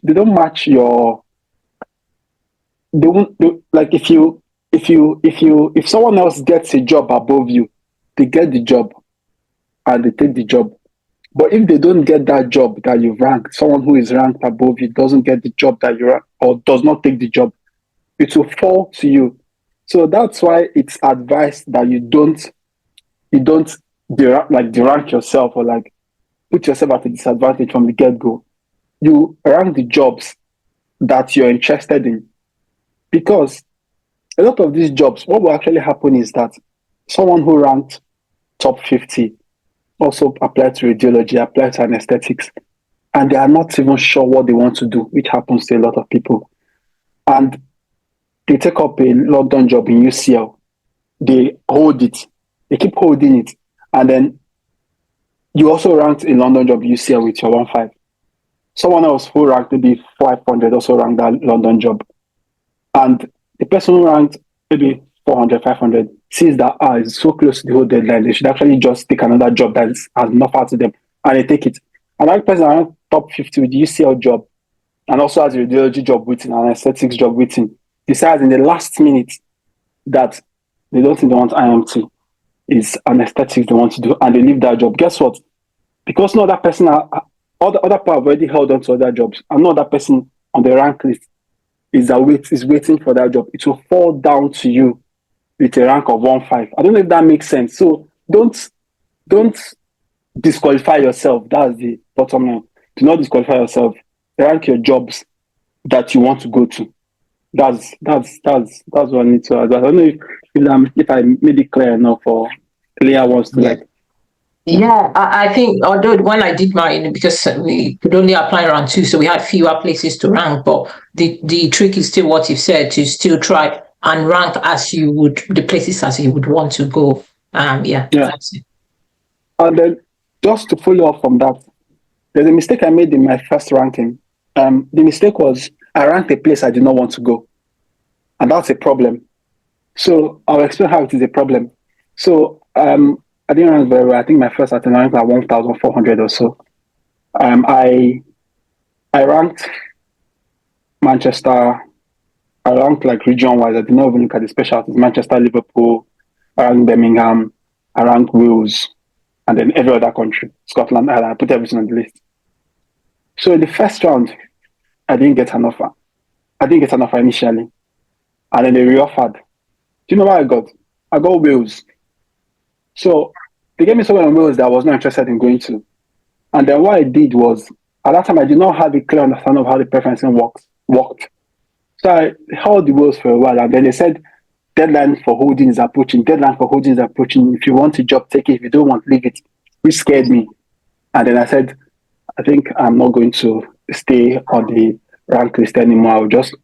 your, like if someone else gets a job above you, they get the job and they take the job. But if they don't get that job that you've ranked, someone who is ranked above you doesn't get the job that you rank, or does not take the job, it will fall to you. So that's why it's advised that you don't derank yourself, or like put yourself at a disadvantage from the get-go. You rank the jobs that you're interested in, because a lot of these jobs, what will actually happen is that someone who ranked top 50 also applied to radiology, applied to anesthetics, and they are not even sure what they want to do, which happens to a lot of people. And they take up a London job in UCL, they hold it, they keep holding it, and then you also ranked a London job UCL with your 15. Someone else who ranked maybe 500 also ranked that London job. And the person who ranked maybe 400, 500 sees that it's so close to the whole deadline, they should actually just take another job that has enough out to them, and they take it. Another person ranked top 50 with the UCL job and also has a radiology job waiting, an aesthetics job waiting, decides in the last minute that they don't think they want IMT, is anesthetics they want to do, and they leave that job. Guess what? Because no other person, all the other people have already held on to other jobs, and no other person on the rank list is waiting for that job, it will fall down to you with a rank of 15. I don't know if that makes sense. So don't disqualify yourself. That's the bottom line. Do not disqualify yourself. Rank your jobs that you want to go to. That's what I need to add. I don't know if I made it clear enough for Leah wants to like. Yeah, I think, although when I did mine, because we could only apply around 2, so we had fewer places to rank, but the trick is still what you've said, to still try and rank the places as you would want to go. Yeah. That's it. And then just to follow up from that, there's a mistake I made in my first ranking. The mistake was I ranked a place I did not want to go. And that's a problem. So I'll explain how it is a problem. So I didn't rank very well. I think my first attempt I ranked at 1,400 or so. I ranked Manchester. I ranked like region-wise. I did not even look at the specialties. Manchester, Liverpool, I ranked Birmingham, I ranked Wales, and then every other country, Scotland, Ireland. I put everything on the list. So in the first round, I didn't get an offer. I didn't get an offer initially. And then they re-offered. Do you know what I got? I got Wales. So they gave me someone in Wales that I was not interested in going to. And then what I did was, at that time, I did not have a clear understanding of how the preferencing worked. So I held the Wales for a while, and then they said, deadline for holding is approaching. If you want a job, take it. If you don't want, leave it. Which scared me. And then I said, I think I'm not going to stay on the rank list anymore. I'll just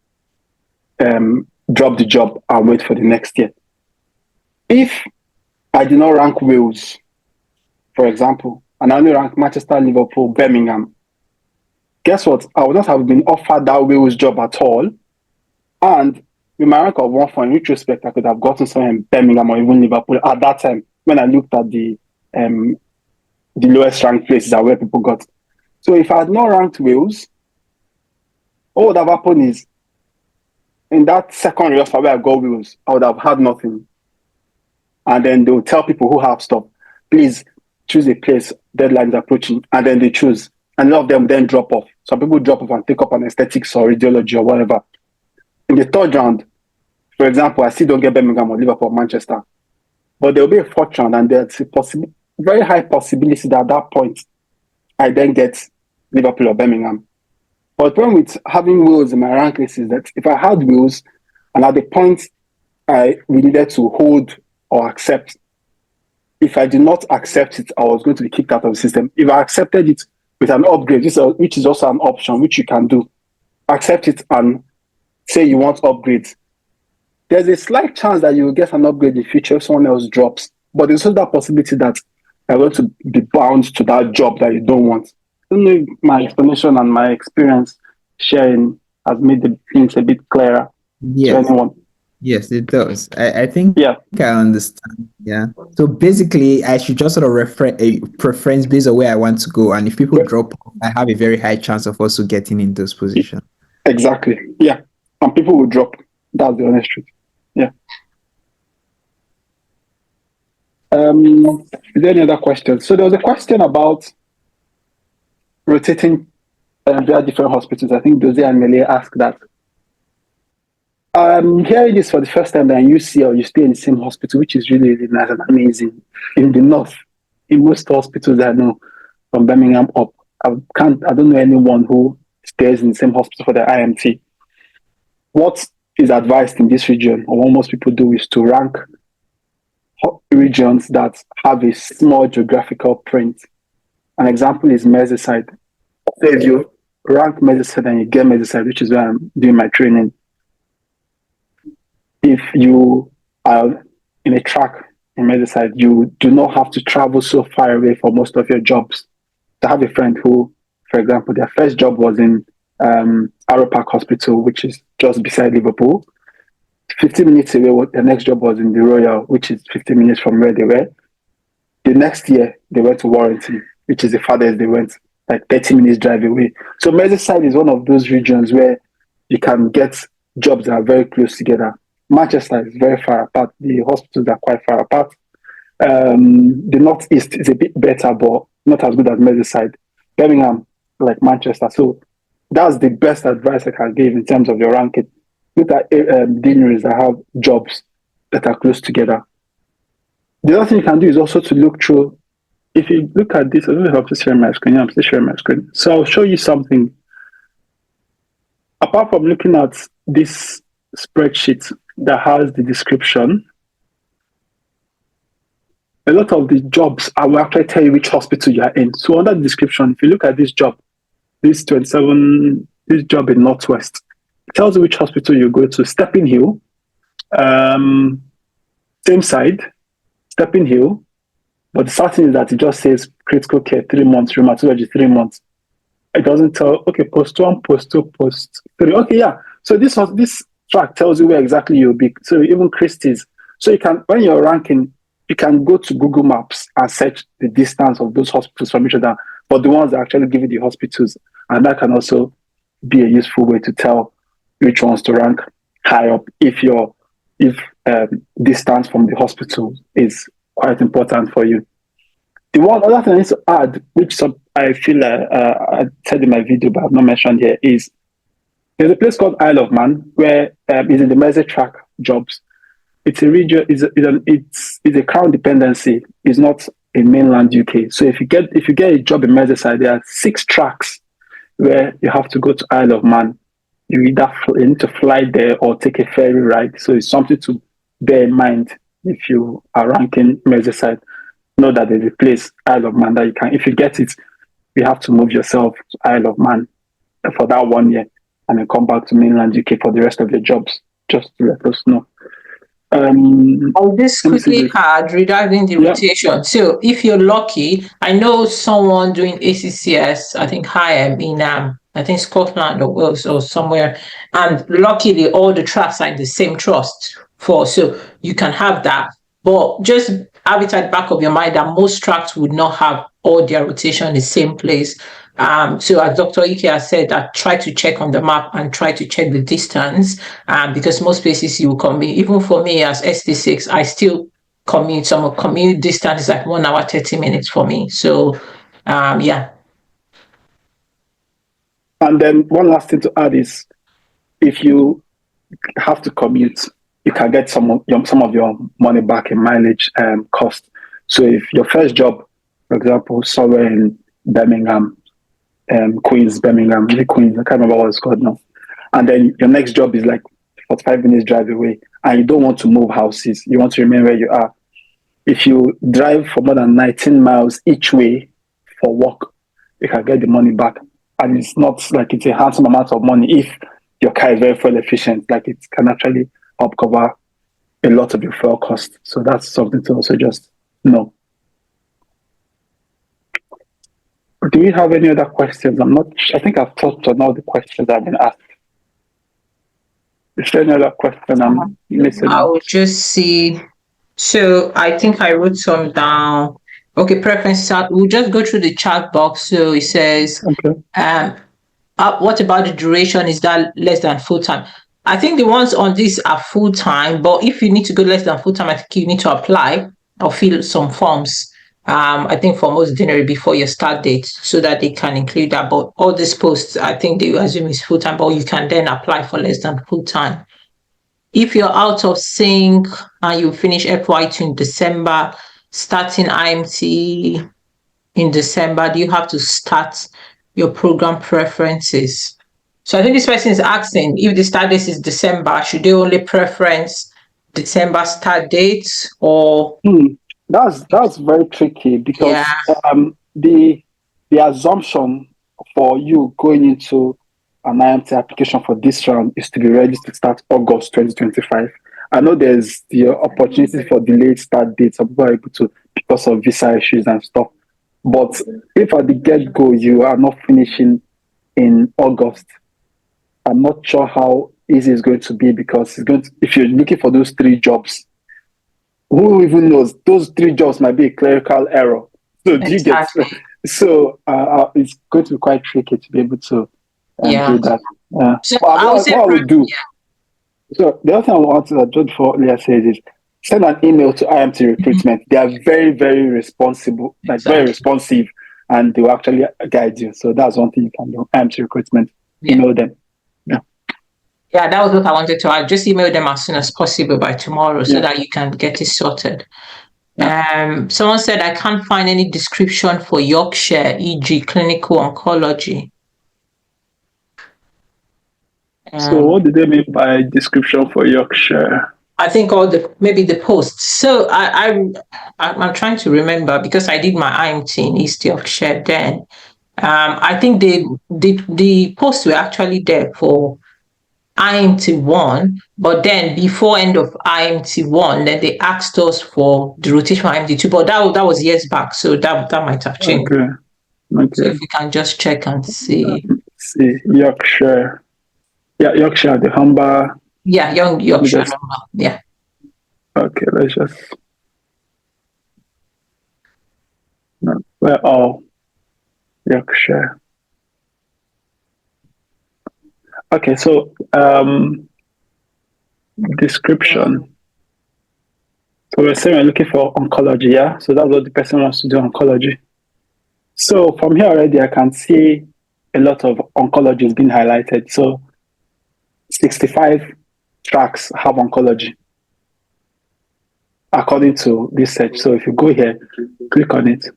drop the job and wait for the next year. If I did not rank Wales, for example, and I only rank Manchester, Liverpool, Birmingham, guess what? I would not have been offered that Wales job at all. And with my rank of 1-4, in retrospect, I could have gotten somewhere in Birmingham or even Liverpool at that time when I looked at the lowest ranked places where people got. So if I had not ranked Wales, what would have happened is in that second roster where I got Wales, I would have had nothing. And then they will tell people who have stuff, please choose a place, deadlines approaching, and then they choose. And a lot of them then drop off. Some people drop off and take up an aesthetics or radiology or whatever. In the third round, for example, I still don't get Birmingham or Liverpool or Manchester. But there will be a fourth round, and there's a very high possibility that at that point, I then get Liverpool or Birmingham. But the problem with having Wales in my rank list is that if I had Wales, and at the point we needed to hold or accept, if I did not accept it, I was going to be kicked out of the system. If I accepted it with an upgrade, which is also an option, which you can do, accept it and say you want upgrades, there's a slight chance that you will get an upgrade in the future if someone else drops. But there's also that possibility that you're going to be bound to that job that you don't want. I don't know if my explanation and my experience sharing has made the things a bit clearer to anyone. Yes, it does. I think I understand. Yeah. So basically, I should just sort of refer a preference based on where I want to go. And if people drop, I have a very high chance of also getting in those positions. Exactly. Yeah. And people will drop. That's the honest truth. Yeah. Is there any other questions? So there was a question about rotating via different hospitals. I think Dozie and Mele asked that. Hearing this for the first time that you see or you stay in the same hospital, which is really, really nice and amazing. In the north, in most hospitals I know, from Birmingham up, I don't know anyone who stays in the same hospital for their IMT. What is advised in this region, or what most people do, is to rank regions that have a small geographical print. An example is Merseyside. So if you rank Merseyside and you get Merseyside, which is where I'm doing my training, if you are in a track in Merseyside, you do not have to travel so far away for most of your jobs. I have a friend who, for example, their first job was in Arrow Park Hospital, which is just beside Liverpool. 15 minutes away, the next job was in the Royal, which is 15 minutes from where they were. The next year, they went to Warrington, which is the farthest they went, like 30 minutes drive away. So Merseyside is one of those regions where you can get jobs that are very close together. Manchester is very far apart. The hospitals are quite far apart. The Northeast is a bit better, but not as good as Merseyside. Birmingham, like Manchester. So that's the best advice I can give in terms of your ranking. Look at deaneries that have jobs that are close together. The other thing you can do is also to look through. If you look at this, I don't know if I'm sharing my screen. I'm still sharing my screen. So I'll show you something. Apart from looking at this spreadsheet that has the description, a lot of the jobs, I will actually tell you which hospital you are in. So under the description, if you look at this job, this job in Northwest, it tells you which hospital you go to. Stepping Hill, same side, Stepping Hill, but the certain is that it just says critical care 3 months, rheumatology 3 months. It doesn't tell, okay, post 1, post 2, post 3. Okay, yeah. So this track tells you where exactly you'll be. So even Christie's. So you can, when you're ranking, you can go to Google Maps and search the distance of those hospitals from each other, but the ones that actually give you the hospitals. And that can also be a useful way to tell which ones to rank high up if distance from the hospital is quite important for you. The one other thing I need to add, which I feel I said in my video but I've not mentioned here, is there's a place called Isle of Man where is in the Mersey track jobs. It's a region. It's a crown dependency. It's not in mainland UK. So if you get a job in Merseyside, there are 6 tracks where you have to go to Isle of Man. You need to fly there or take a ferry ride. So it's something to bear in mind if you are ranking Merseyside. Know that there's a place, Isle of Man, that you can, if you get it, you have to move yourself to Isle of Man for that 1 year and then come back to mainland UK for the rest of your jobs, just to let us know. I'll just quickly add regarding the rotation. So if you're lucky, I know someone doing ACCS, I think higher in I think Scotland or Wales or somewhere, and luckily all the tracks are in the same trust so you can have that. But just have it at the back of your mind that most tracks would not have all their rotation in the same place. So as Dr. Ike has said, that try to check on the map and try to check the distance, because most places you will commute. Even for me as ST6, I still commute. Some commute distance is like 1 hour, 30 minutes for me. So, yeah. And then one last thing to add is, if you have to commute, you can get some of your money back in mileage cost. So if your first job, for example, somewhere in Birmingham, Queens, Birmingham, Queens, I can't remember what it's called now. And then your next job is like 45 minutes drive away, and you don't want to move houses. You want to remain where you are. If you drive for more than 19 miles each way for work, you can get the money back. And it's not like it's a handsome amount of money if your car is very fuel efficient. Like, it can actually help cover a lot of your fuel cost. So that's something to also just know. Do you have any other questions? I think I've touched on all the questions I've been asked. Is there any other question I'm missing? I will just see. So I think I wrote some down. Okay, preferences. We'll just go through the chat box. So it says, okay. What about the duration? Is that less than full time? I think the ones on this are full time, but if you need to go less than full time, I think you need to apply or fill some forms. I think for most dinner before your start date, so that they can include that. But all these posts, I think they assume is full time, but you can then apply for less than full time. If you're out of sync and you finish FY2 in December, starting IMT in December, do you have to start your program preferences? So I think this person is asking, if the start date is December, should they only preference December start dates, or? That's very tricky, because the assumption for you going into an IMT application for this round is to be ready to start August 2025. I know there's the opportunity for delayed start dates. Some people are able to, because of visa issues and stuff. But if at the get-go you are not finishing in August, I'm not sure how easy it's going to be, because if you're looking for those 3 jobs, who even knows? Those 3 jobs might be a clerical error. So do you get? So it's going to be quite tricky to be able to do that. So what I would do. Yeah. So the other thing I want to just before Leah says is, send an email to IMT recruitment. They are very, very responsible, very responsive, and they will actually guide you. So that's one thing you can do. IMT recruitment, email them. Yeah, that was what I wanted to add. Just email them as soon as possible by tomorrow, so that you can get it sorted. Someone said, I can't find any description for Yorkshire, e.g. clinical oncology. So what do they mean by description for Yorkshire? I think maybe the posts. So I'm trying to remember, because I did my IMT in East Yorkshire then. I think the posts were actually there for IMT1, but then before end of IMT1, then they asked us for the rotation for IMT2, but that was years back, so that might have changed. Okay. So if we can just check and see. Yorkshire. Yeah, Yorkshire, the Humber. Yeah, Yorkshire. Yeah. Okay, let's just. We're all Yorkshire. Okay, so description. So we're saying we're looking for oncology, yeah? So that's what the person wants to do, oncology. So from here already, I can see a lot of oncology is being highlighted. So 65 tracks have oncology, according to this search. So if you go here, click on it.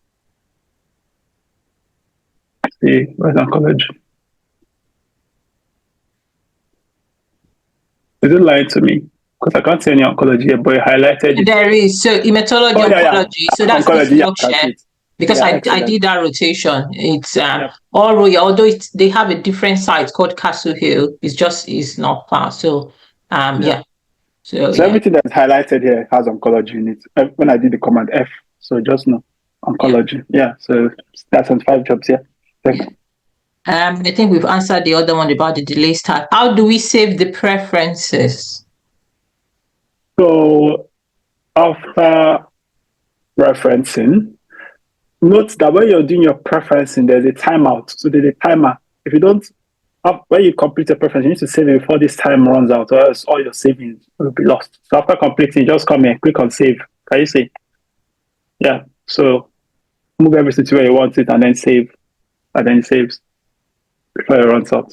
See, where's oncology? Is it lying to me? Because I can't see any oncology here, but it highlighted it. There is. So hematology, oncology. Yeah. So that's oncology, Yorkshire. Because I did that rotation. It's all royal, although they have a different site called Castle Hill. It's not far. So yeah. So So yeah. everything that's highlighted here has oncology in it. When I did the command F, so just know oncology. Yeah. So that's on 5 jobs. Yeah. Thanks. I think we've answered the other one about the delay start. How do we save the preferences? So after referencing, note that when you're doing your preferencing, there's a timeout. So there's a timer. If you don't, when you complete a preference, you need to save it before this time runs out, or else all your savings will be lost. So after completing, just come here, click on save. Can you see? Yeah. So move everything to where you want it, and then save, and then it saves before it runs out.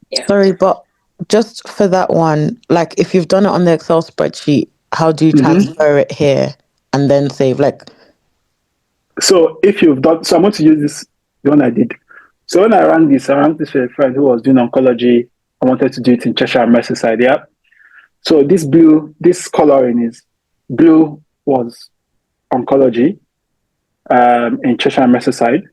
Yeah. Sorry, but just for that one, like if you've done it on the Excel spreadsheet, how do you Mhm. transfer it here and then save? Like, So if you've done, so I'm going to use this, the one I did. So when I ran this for a friend who was doing oncology. I wanted to do it in Cheshire and Merseyside. Yeah. So this coloring is blue was oncology in Cheshire and Merseyside.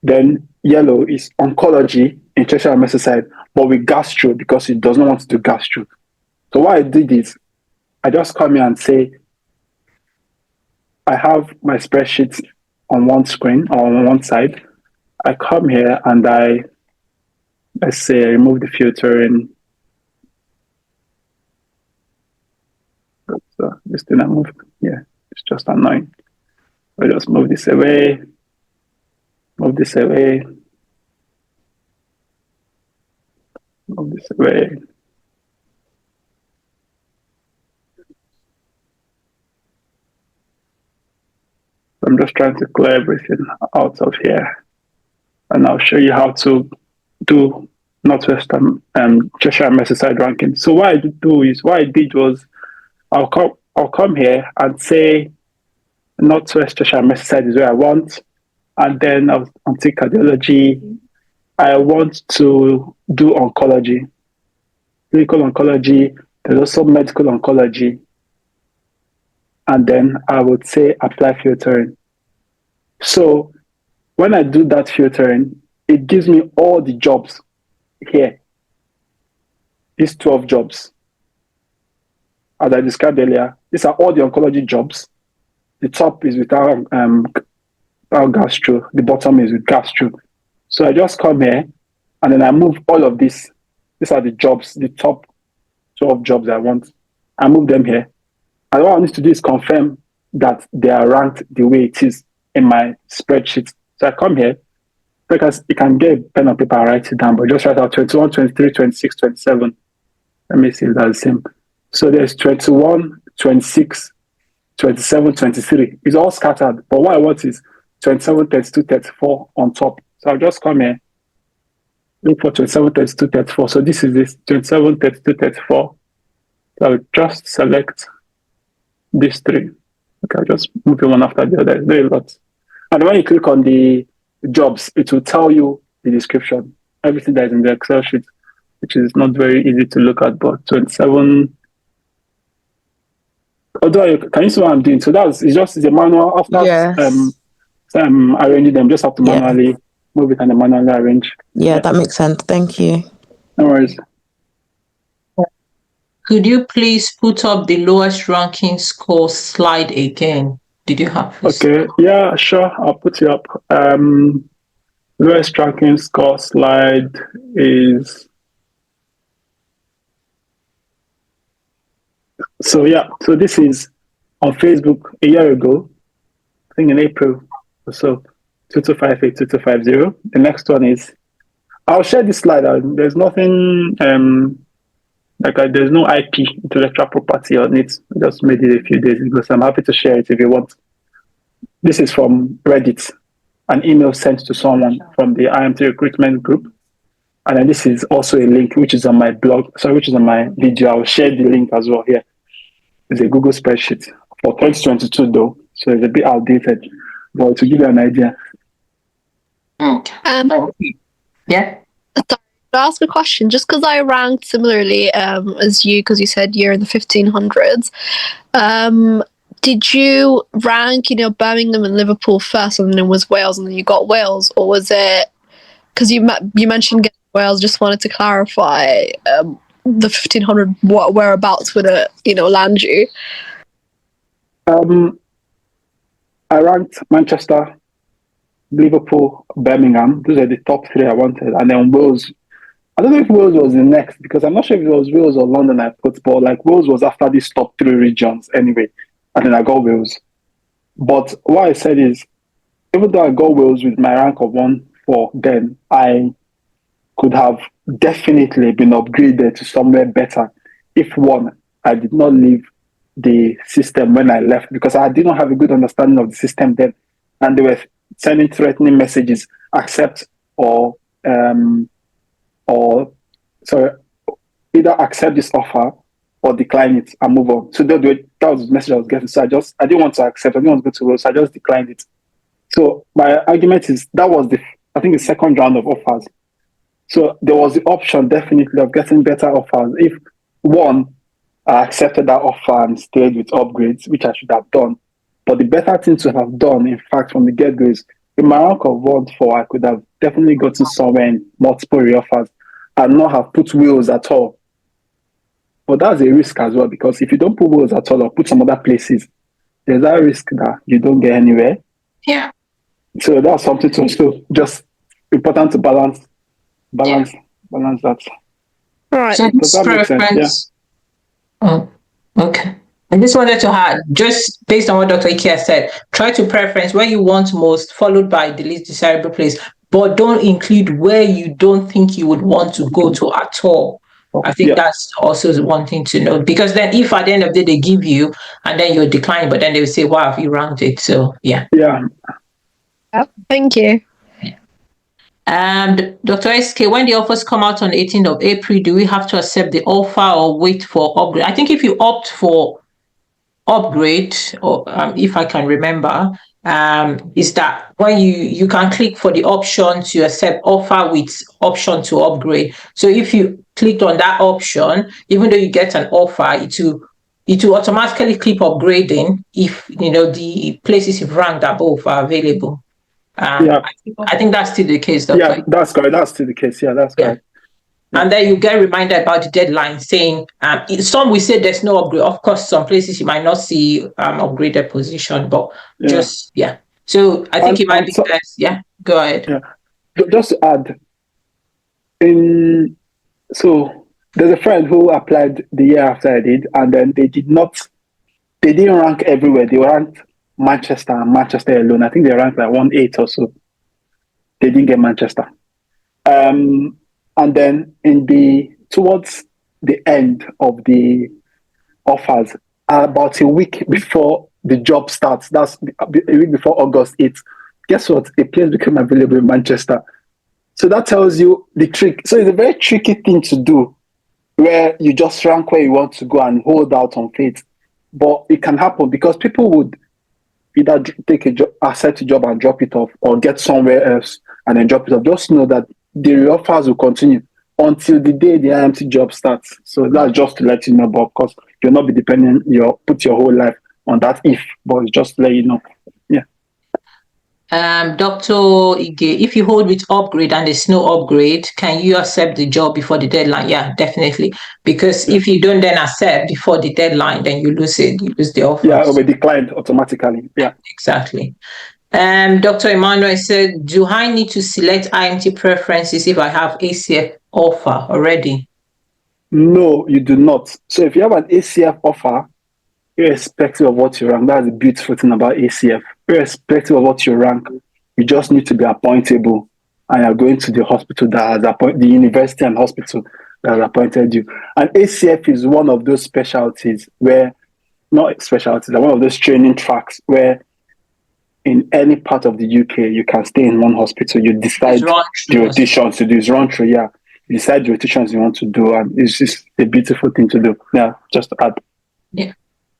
Then yellow is oncology in Cheshire and Merseyside, but with gastro because it does not want to do gastro. So what I did is I just come here and say, I have my spreadsheet on one screen or on one side. I come here and let's say, I remove the filtering. So this thing I moved, yeah, it's just annoying. I just move this away, move this away, move this away. I'm just trying to clear everything out of here. And I'll show you how to do Northwest Cheshire and Merseyside ranking. So what I did was I'll come here and say Northwest Cheshire and Merseyside is where I want. And then I'll take cardiology. I want to do oncology, clinical oncology. There's also medical oncology. And then I would say apply filtering. So when I do that filtering, it gives me all the jobs here. These 12 jobs. As I described earlier, these are all the oncology jobs. The top is without gastro. The bottom is with gastro. So I just come here and then I move all of this. These are the jobs, the top 12 jobs I want. I move them here. And what I need to do is confirm that they are ranked the way it is in my spreadsheet. So I come here, because you can get a pen and paper and write it down, but just write out 21, 23, 26, 27. Let me see if that's the same. So there's 21, 26, 27, 23. It's all scattered. But what I want is 27, 32, 34 on top. So I'll just come here, look for 27, 32, 34. So this is this 27, 32, 34. So I'll just select these three. Okay, I'll just move them one after the other. It's very a lot. And when you click on the jobs, it will tell you the description, everything that is in the Excel sheet, which is not very easy to look at, but 27. Although, can you see what I'm doing? So it's a manual. After yes. Arranging them, just have to Yeah. manually move it and then manually arrange. Yeah, that makes sense. Thank you. No worries. Could you please put up the lowest ranking score slide again? Did you have this? Okay, yeah, sure. I'll put it up. Lowest ranking score slide is. So this is on Facebook a year ago, I think in April or so, 2258, 2250. The next one is, I'll share this slide. There's nothing, there's no IP, intellectual property on it. I just made it a few days ago, so I'm happy to share it if you want. This is from Reddit, an email sent to someone from the IMT recruitment group. And then this is also a link, which is on my blog, which is on my video. I'll share the link as well here. It's a Google spreadsheet for 2022 though, so it's a bit outdated, but to give you an idea. Yeah. To ask a question, just because I ranked similarly as you, because you said you're in the 1500s. Did you rank, Birmingham and Liverpool first, and then it was Wales, and then you got Wales, or was it because you mentioned getting Wales? Just wanted to clarify. the 1500, whereabouts would it, land you? I ranked Manchester, Liverpool, Birmingham. Those are the top three I wanted. And then Wales. I don't know if Wales was the next because I'm not sure if it was Wales or London I put, but like Wales was after these top three regions anyway. And then I got Wales. But what I said is, even though I got Wales with my rank of 1-4, then I could have definitely been upgraded to somewhere better if one, I did not leave the system when I left because I did not have a good understanding of the system then. And they were sending threatening messages, accept or sorry, either accept this offer or decline it and move on. So that was the message I was getting. So I didn't want to accept, I didn't want to go to Wales, so I just declined it. So my argument is that was I think the second round of offers. So there was the option definitely of getting better offers if one, I accepted that offer and stayed with upgrades, which I should have done. But the better thing to have done, in fact, from the get-go is in my rank of 1-4, I could have definitely gotten somewhere in multiple reoffers and not have put Wales at all. But that's a risk as well, because if you don't put Wales at all or put some other places, there's that risk that you don't get anywhere. Yeah. So that's something to also just important to balance that. All right. So Does that make sense? preference. Oh, okay. I just wanted to add, just based on what Dr. Ike said, try to preference where you want most, followed by the least desirable place, but don't include where you don't think you would want to go to at all. I think that's also one thing to know, because then if at the end of the day they give you and then you're declining, but then they will say, wow, have you ranked it? So yeah. Thank you. Dr. SK, when the offers come out on 18th of April, do we have to accept the offer or wait for upgrade? I think if you opt for upgrade, or if I can remember, is that when you can click for the option to accept offer with option to upgrade. So if you clicked on that option, even though you get an offer, it will automatically keep upgrading if the places you've ranked above are available. I think that's still the case, Dr. Yeah, that's correct. That's still the case. Yeah, that's correct. Yeah. And then you get reminded about the deadline saying, some will say there's no upgrade. Of course, some places you might not see upgraded position, but So I think it might be best. Yeah, go ahead. Yeah. Just to add, so there's a friend who applied the year after I did, and then they didn't rank everywhere. They ranked Manchester and Manchester alone. I think they ranked like 1-8 or so. They didn't get Manchester. And then towards the end of the offers, about a week before the job starts, that's a week before August 8th, guess what? A place became available in Manchester. So that tells you the trick. So it's a very tricky thing to do where you just rank where you want to go and hold out on faith. But it can happen because people would either take a job, accept a job and drop it off, or get somewhere else and then drop it off. Just know that the offers will continue until the day the IMT job starts. So that's just to let you know, but of course, you'll not be depending, put your whole life on that but it's just to let you know. Yeah. Dr. Ige, if you hold with upgrade and there's no upgrade, can you accept the job before the deadline? Yeah, definitely. Because if you don't then accept before the deadline, then you lose it. You lose the offer. Yeah, it will be declined automatically. Yeah. Exactly. Dr. Emmanuel said, do I need to select IMT preferences if I have ACF offer already? No, you do not. So if you have an ACF offer, irrespective of what you rank, that's the beautiful thing about ACF. Irrespective of what you rank, you just need to be appointable, and you're going to the hospital that has the university and hospital that has appointed you. And ACF is one of those specialties where, not specialties, one of those training tracks where in any part of the UK, you can stay in one hospital. You decide the rotations to do. It's run through, yeah. You decide the rotations you want to do, and it's just a beautiful thing to do. Yeah, just to add. Yeah.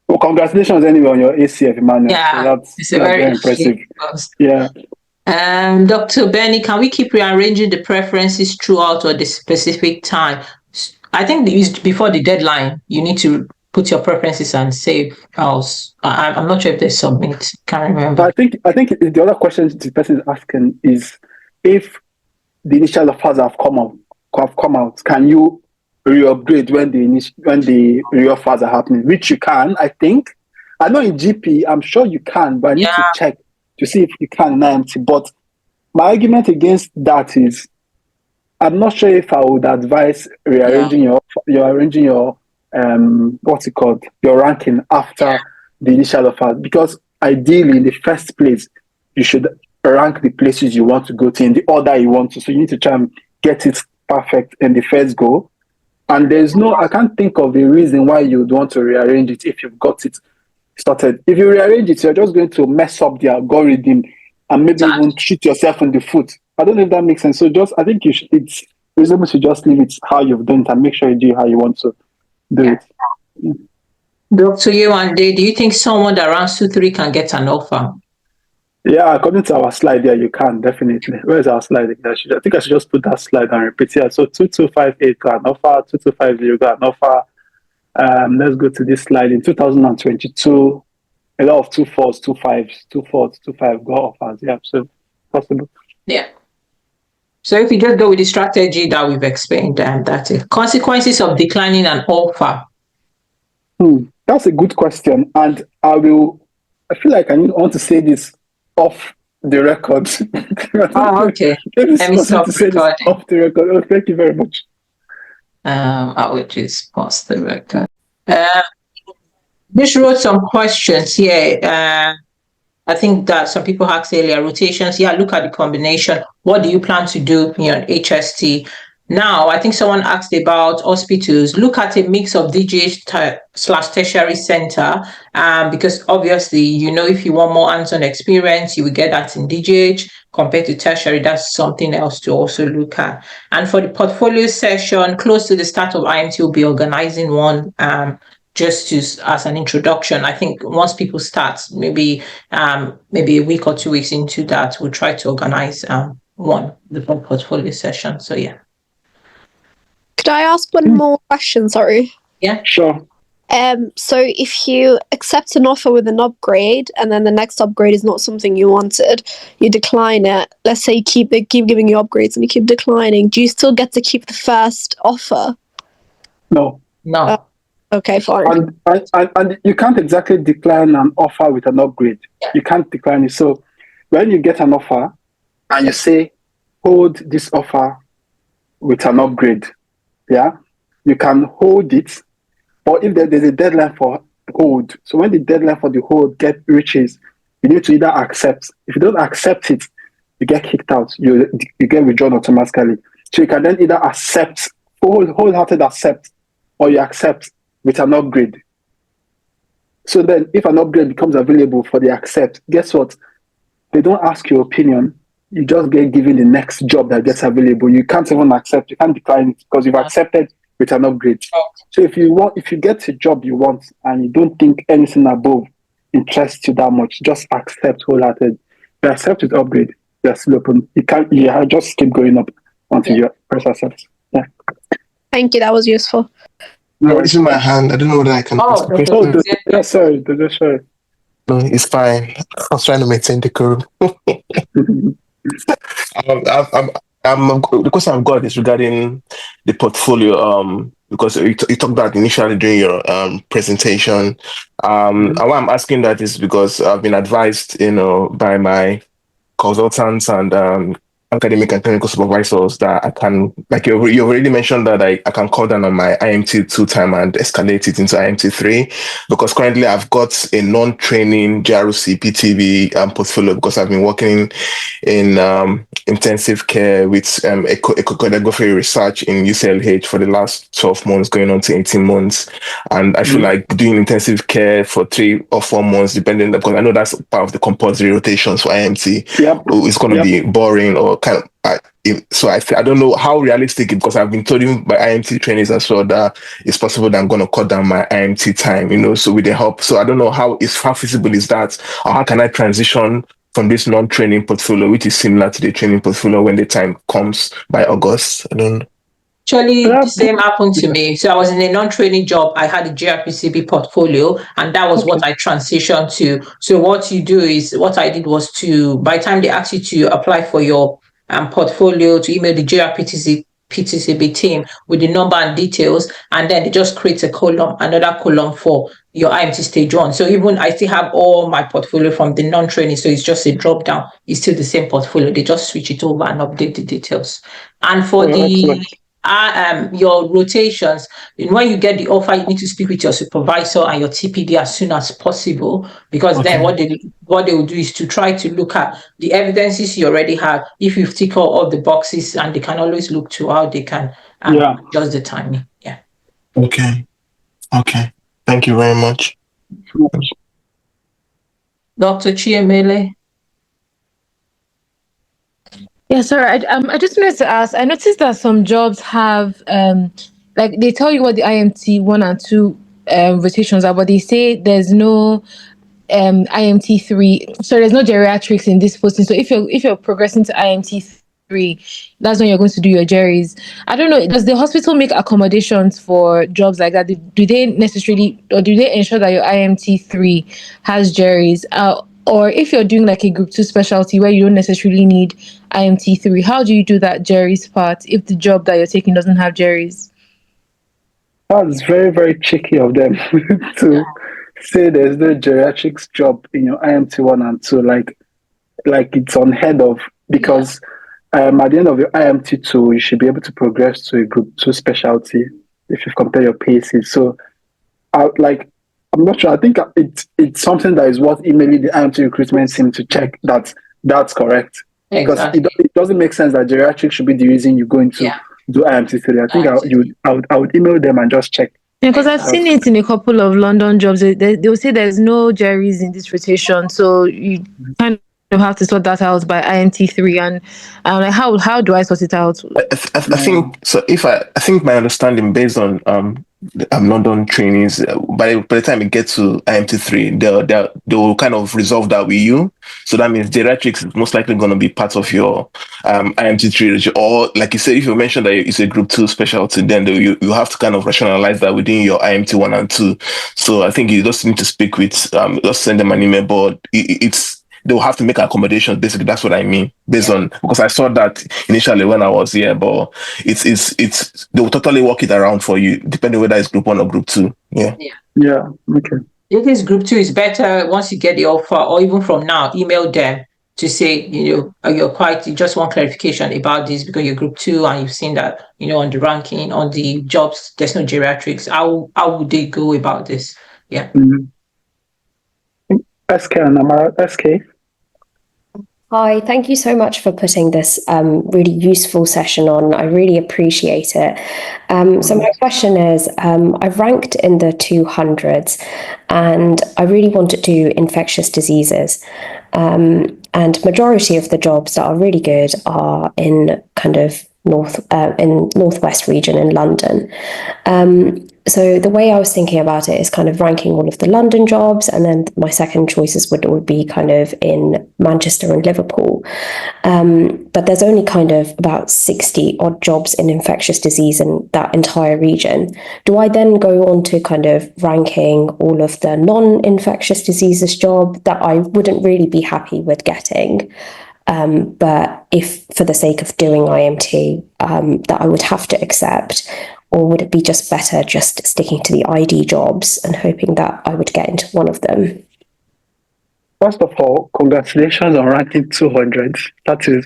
Well, congratulations anyway on your ACF, Emmanuel. Yeah, so that's very impressive. Yeah. Dr. Benny, can we keep rearranging the preferences throughout or the specific time? I think it's before the deadline. You need to put your preferences and save else. I'm not sure if they submit. Can't remember. I think the other question the person is asking is if the initial offers have come out, can you re-upgrade when the re-offers are happening, which you can, I think. I know in GP, I'm sure you can, but I need to check to see if you can in IMT. But my argument against that is, I'm not sure if I would advise rearranging your what's it called, your ranking after the initial offer, because ideally in the first place you should rank the places you want to go to in the order you want to. So you need to try and get it perfect in the first go. And I can't think of a reason why you would want to rearrange it if you've got it started. If you rearrange it, you're just going to mess up the algorithm and maybe even shoot yourself in the foot. I don't know if that makes sense. So I think it's reasonable to just leave it how you've done it and make sure you do it how you want to do it. Dr. Yewande, do you think someone that runs 2-3 can get an offer? Yeah, according to our slide there, you can definitely. Where's our slide? I think I should just put that slide and repeat it. So 2258 got an offer, 2250 got an offer. Let's go to this slide. In 2022, a lot of 2-4s, 2-5s, 2-4s, 2-5 got offers. Yeah, so possible. Yeah. So if you just go with the strategy that we've explained, that's it. Consequences of declining an offer. That's a good question. And I feel like I want to say this off the record. Okay. Let me stop recording. Off the record. Oh, thank you very much. I will just pause the record. Just wrote some questions here. I think that some people asked earlier, rotations. Yeah, look at the combination. What do you plan to do on HST? Now, I think someone asked about hospitals. Look at a mix of DGH/tertiary center, because obviously, if you want more hands-on experience, you will get that in DGH compared to tertiary. That's something else to also look at. And for the portfolio session, close to the start of IMT, we'll be organizing one just as an introduction. I think once people start, maybe a week or 2 weeks into that, we'll try to organize the portfolio session. So yeah. Could I ask one more question? Sorry. Yeah, sure. So if you accept an offer with an upgrade and then the next upgrade is not something you wanted, you decline it. Let's say they keep giving you upgrades and you keep declining. Do you still get to keep the first offer? No. Okay, fine. And you can't exactly decline an offer with an upgrade. You can't decline it. So when you get an offer and you say, hold this offer with an upgrade, you can hold it, or if there's a deadline for hold. So when the deadline for the hold reaches, you need to either accept. If you don't accept it, you get kicked out. You get withdrawn automatically. So you can then either accept, wholehearted accept, or you accept with an upgrade. So then if an upgrade becomes available for the accept, guess what? They don't ask your opinion. You just get given the next job that gets available. You can't even accept. You can't decline it because you've accepted with an upgrade. So if you get a job you want and you don't think anything above interests you that much, just accept wholehearted. You accept with upgrade. You're still open. You just keep going up until you press accept. Yeah. Thank you. That was useful. No, it's in my hand. I don't know whether I can ask a question. Sorry. No, it's fine. I was trying to maintain the curve. The question I've got is regarding the portfolio. Because you talked about initially during your presentation. And why I'm asking that is because I've been advised, by my consultants and academic and clinical supervisors that I can, like you already mentioned, that I can call down on my IMT 2 time and escalate it into IMT 3, because currently I've got a non-training GRC PTV portfolio because I've been working in intensive care with echocardiography research in UCLH for the last 12 months, going on to 18 months. And I feel like doing intensive care for 3 or 4 months, depending, because I know that's part of the compulsory rotations for IMT. It's going to be boring or kind of so I don't know how realistic it, because I've been told by IMT trainers as well that it's possible that I'm going to cut down my IMT time, so with the help. So I don't know how feasible is that, or how can I transition from this non-training portfolio, which is similar to the training portfolio, when the time comes by August. I don't know. Actually, the same happened to me. So I was in a non-training job. I had a GRPCB portfolio, and that was what I transitioned to. So what I did was by the time they asked you to apply for your portfolio, to email the GRPCB PTCB team with the number and details, and then it just creates another column for your IMT stage 1. So even I still have all my portfolio from the non-training, so it's just a drop down. It's still the same portfolio. They just switch it over and update the details. And for your rotations, when you get the offer, you need to speak with your supervisor and your TPD as soon as possible, because then what they will do is to try to look at the evidences you already have. If you've ticked all the boxes, and they can always look to how they can adjust the timing. Yeah. Okay. Thank you very much. Dr. Chiemele. Yeah, sorry. I just wanted to ask. I noticed that some jobs have like they tell you what the IMT 1 and 2 rotations are, but they say there's no IMT 3. So there's no geriatrics in this posting. So if you're progressing to IMT 3, that's when you're going to do your gerries. I don't know. Does the hospital make accommodations for jobs like that? Do they necessarily, or do they ensure that your IMT 3 has gerries? Or if you're doing like a group 2 specialty where you don't necessarily need IMT 3, how do you do that gerries part if the job that you're taking doesn't have gerries? That's very, very tricky of them to say there's no geriatrics job in your IMT 1 and 2, like it's unheard of, because at the end of your IMT 2, you should be able to progress to a group 2 specialty if you compare your paces. So, I'm not sure. I think it's something that is worth emailing the IMT recruitment team to check that that's correct. Exactly. Because it doesn't make sense that geriatrics should be the reason you're going to do IMT 3. I think I would email them and just check. Yeah, because I've seen it in a couple of London jobs. They'll say there's no gerries in this rotation, so you kind of have to sort that out by IMT 3. And like, how do I sort it out? I think so. I think my understanding based on London trainings, by the time it gets to IMT 3, they will kind of resolve that with you. So that means geriatrics is most likely going to be part of your IMT 3, or like you said, if you mentioned that it's a group 2 specialty, then you have to kind of rationalize that within your IMT 1 and 2. So I think you just need to speak with just send them an email, but they'll have to make accommodations. Basically, that's what I mean. Based on, because I saw that initially when I was here, but it's they'll totally work it around for you, depending whether it's group 1 or group 2. Yeah. Okay. If it's group 2, it's better once you get the offer, or even from now, email them to say, you just want clarification about this because you're group 2 and you've seen that, on the ranking, on the jobs, there's no geriatrics. How would they go about this? Yeah. SK and Amara, SK. Hi, thank you so much for putting this really useful session on. I really appreciate it. So my question is, I've ranked in the 200s and I really want to do infectious diseases. And majority of the jobs that are really good are in kind of northwest region in London. So the way I was thinking about it is kind of ranking all of the London jobs, and then my second choices would all be kind of in Manchester and Liverpool. But there's only kind of about 60 odd jobs in infectious disease in that entire region. Do I then go on to kind of ranking all of the non-infectious diseases job that I wouldn't really be happy with getting? But if for the sake of doing IMT, that I would have to accept, or would it be just better just sticking to the ID jobs and hoping that I would get into one of them? First of all, congratulations on ranking 200. That is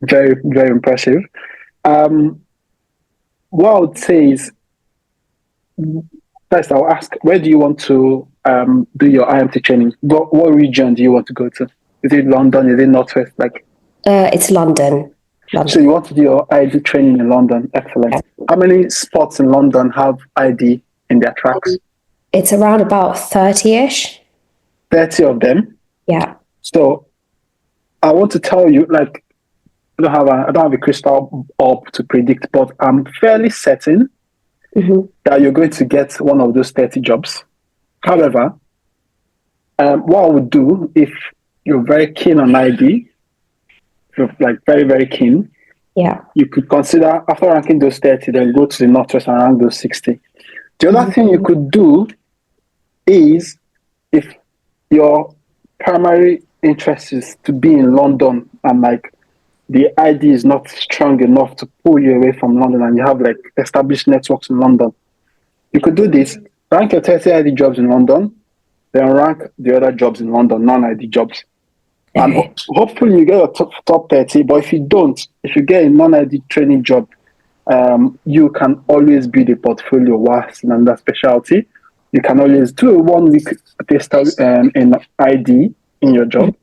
very, very impressive. What I would say is, first I'll ask, where do you want to do your IMT training? What region do you want to go to? Is it London? Is it Northwest? It's London. So you want to do your ID training in London? Excellent. Yeah. How many spots in London have ID in their tracks? It's around about 30-ish. 30 of them? Yeah. So I want to tell you, I don't have a crystal ball to predict, but I'm fairly certain that you're going to get one of those 30 jobs. However, what I would do if you're very keen on ID, if you're very, very keen, you could consider, after ranking those 30, then go to the Northwest and rank those 60. The other thing you could do is, if your primary interest is to be in London and the ID is not strong enough to pull you away from London and you have like established networks in London, you could do this, rank your 30 ID jobs in London, then rank the other jobs in London, non-ID jobs. And hopefully you get a top 30, but if you don't, if you get a non-ID training job, you can always build a portfolio whilst in another specialty. You can always do a 1 week tester in ID in your job.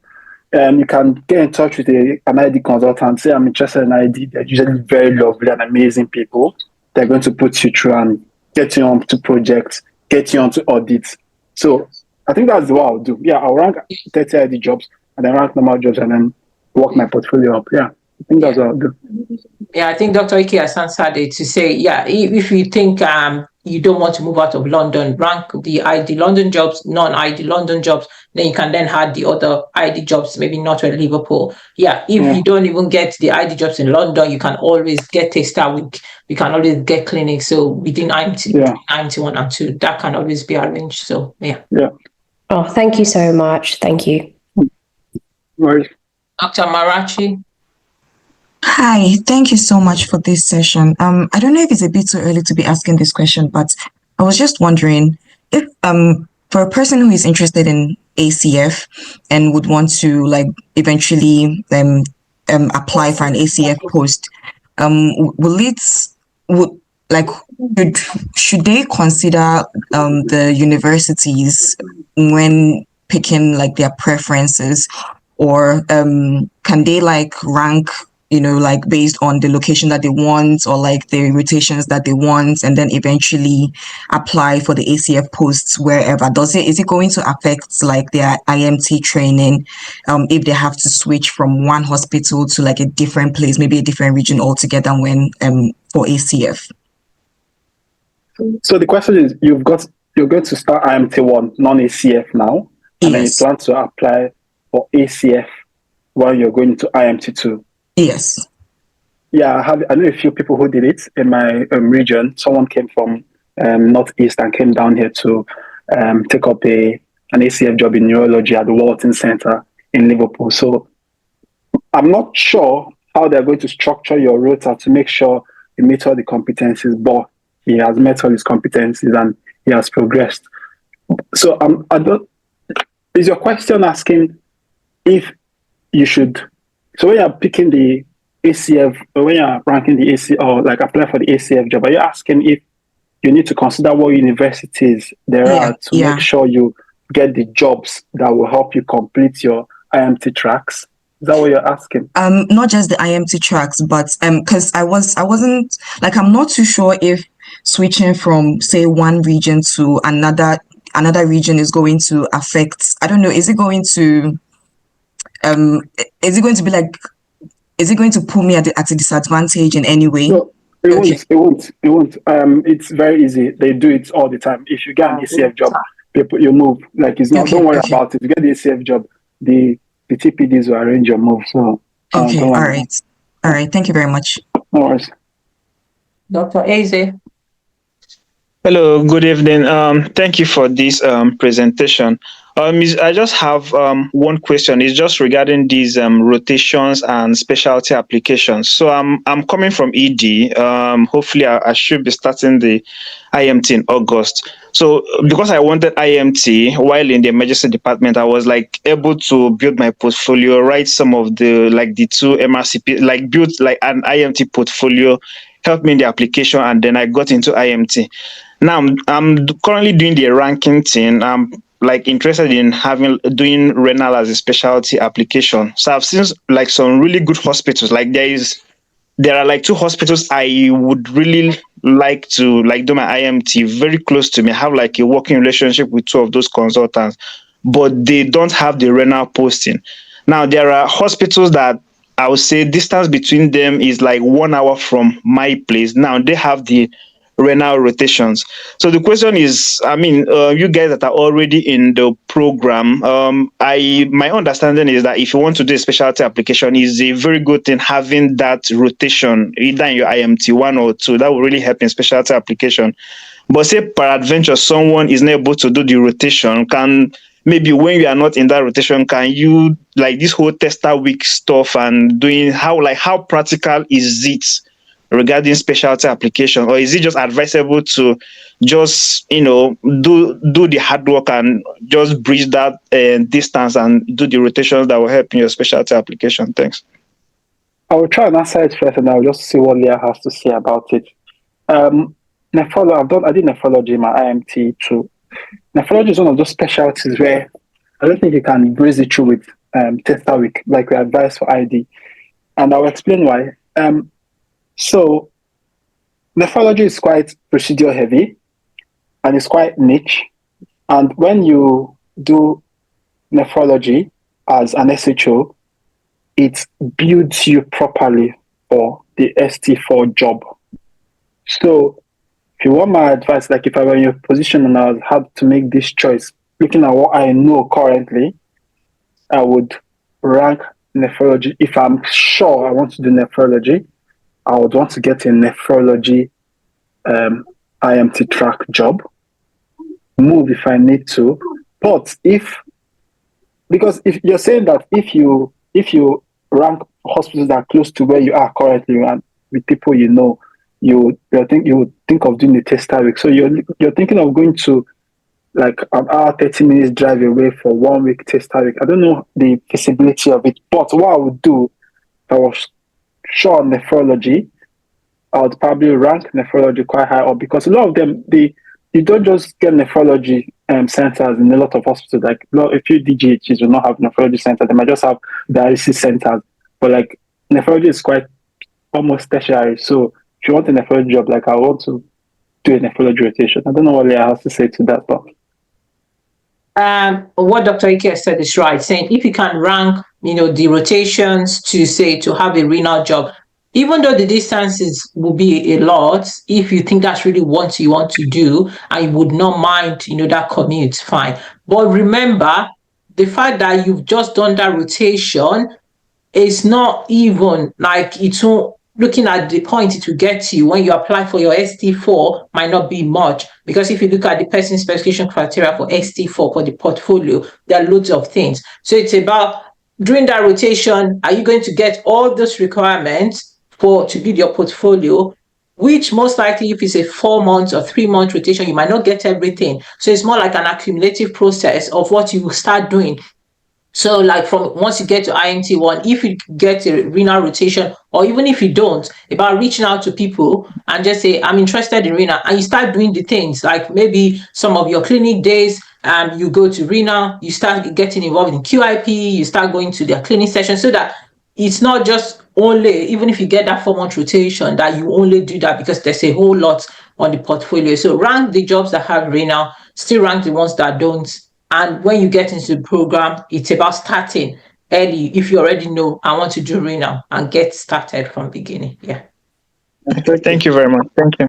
You can get in touch with an ID consultant, say, I'm interested in ID. They're usually very lovely and amazing people. They're going to put you through and get you onto projects, get you onto audits. So I think that's what I'll do. Yeah, I'll rank 30 ID jobs and then rank normal jobs and then work my portfolio up. Yeah, I think that's what I'll do. Yeah, I think Dr. Ike has answered it to say, yeah, if you think you don't want to move out of London, rank the ID London jobs, non-ID London jobs, then you can then add the other ID jobs, maybe not at Liverpool. Yeah, if you don't even get the ID jobs in London, you can always get Taster Week. You can always get clinics. So within IMT, IMT 1 and 2, that can always be arranged. So, yeah. Oh, thank you so much. Thank you. Right. Dr. Marachi. Hi, thank you so much for this session. I don't know if it's a bit too early to be asking this question, but I was just wondering if for a person who is interested in ACF and would want to like eventually apply for an ACF post, should they consider the universities when picking like their preferences, or can they like rank, you know, like based on the location that they want or like the rotations that they want, and then eventually apply for the ACF posts wherever? Is it going to affect like their IMT training if they have to switch from one hospital to like a different place, maybe a different region altogether when for ACF? So the question is, you're going to start IMT 1 non-ACF now, and then you plan to apply for ACF while you're going to IMT 2. Yes. Yeah, I know a few people who did it in my region. Someone came from Northeast and came down here to take up an ACF job in neurology at the Walton Center in Liverpool. So I'm not sure how they're going to structure your rota to make sure you meet all the competencies, but he has met all his competencies and he has progressed. So is your question asking if you should? So when you're picking the ACF, or when you're ranking the AC, or like apply for the ACF job, are you asking if you need to consider what universities there are to make sure you get the jobs that will help you complete your IMT tracks? Is that what you're asking? Not just the IMT tracks, but because I wasn't like, I'm not too sure if switching from say one region to another region is going to affect, I don't know, is it going to be like, is it going to put me at a disadvantage in any way? No, it won't. It's very easy. They do it all the time. If you get an ACF job, you move. Like, it's not. Don't worry about it. If you get the ACF job, the TPDs will arrange your move. So all right. Thank you very much. No worries. Dr. Eze. Hello, good evening. Thank you for this presentation. I just have one question. It's just regarding these rotations and specialty applications. So I'm coming from ED. Hopefully, I should be starting the IMT in August. So because I wanted IMT while in the emergency department, I was like able to build my portfolio, write some of the two MRCP, like build like an IMT portfolio, help me in the application, and then I got into IMT. Now I'm currently doing the ranking thing. I'm like interested in doing renal as a specialty application. So I've seen like some really good hospitals. Like there are like 2 hospitals I would really like to like do my IMT very close to me. I have like a working relationship with 2 of those consultants, but they don't have the renal posting. Now there are hospitals that I would say distance between them is like 1 hour from my place. Now they have the renal rotations. So the question is, I mean, you guys that are already in the program, my understanding is that if you want to do a specialty application, is a very good thing having that rotation either in your IMT 1 or 2. That will really help in specialty application. But say peradventure someone is not able to do the rotation, can maybe when you are not in that rotation, can you, like this whole tester week stuff and doing how practical is it regarding specialty application, or is it just advisable to just do the hard work and just bridge that distance and do the rotations that will help in your specialty application? Thanks. I will try and answer it first, and I'll just see what Leah has to say about it. I did nephrology in my IMT too. Nephrology is one of those specialties where I don't think you can breeze it through with tester week, like we advise for ID. And I'll explain why. So nephrology is quite procedure heavy and it's quite niche. And when you do nephrology as an SHO, it builds you properly for the ST4 job. So if you want my advice, like if I were in your position and I had to make this choice, looking at what I know currently, I would rank nephrology. If I'm sure I want to do nephrology, I would want to get a nephrology IMT track job. Move if I need to. But because if you're saying that if you rank hospitals that are close to where you are currently and with people you know, you would think of doing the tester week. So you're thinking of going to like an hour, 30 minutes drive away for 1 week tester week. I don't know the feasibility of it, but what I would do, if I was sure on nephrology, I would probably rank nephrology quite high up, because a lot of them, you don't just get nephrology centers in a lot of hospitals. Like a few DGHs will not have nephrology centers. They might just have dialysis centers. But like nephrology is quite almost tertiary. So if you want a nephrology job, like I want to do a nephrology rotation. I don't know what Leah has to say to that, but what Dr. Ike said is right, saying if you can rank, the rotations to have a renal job, even though the distances will be a lot, if you think that's really what you want to do and you would not mind, that commute, fine. But remember, the fact that you've just done that rotation is not even like it's not looking at the point it will get to you when you apply for your ST4 might not be much, because if you look at the person specification criteria for ST4 for the portfolio, there are loads of things. So it's about during that rotation, are you going to get all those requirements to build your portfolio, which most likely if it's a 4 months or 3 month rotation, you might not get everything. So it's more like an accumulative process of what you will start doing. So like from once you get to IMT1, if you get a renal rotation, or even if you don't, about reaching out to people and just say, I'm interested in renal, and you start doing the things like maybe some of your clinic days, you go to renal, you start getting involved in QIP, you start going to their clinic session, so that it's not just only, even if you get that 4 month rotation, that you only do that because there's a whole lot on the portfolio. So rank the jobs that have renal, still rank the ones that don't. And when you get into the program, it's about starting early. If you already know, I want to do renal, and get started from beginning. Yeah. Thank you very much. Thank you.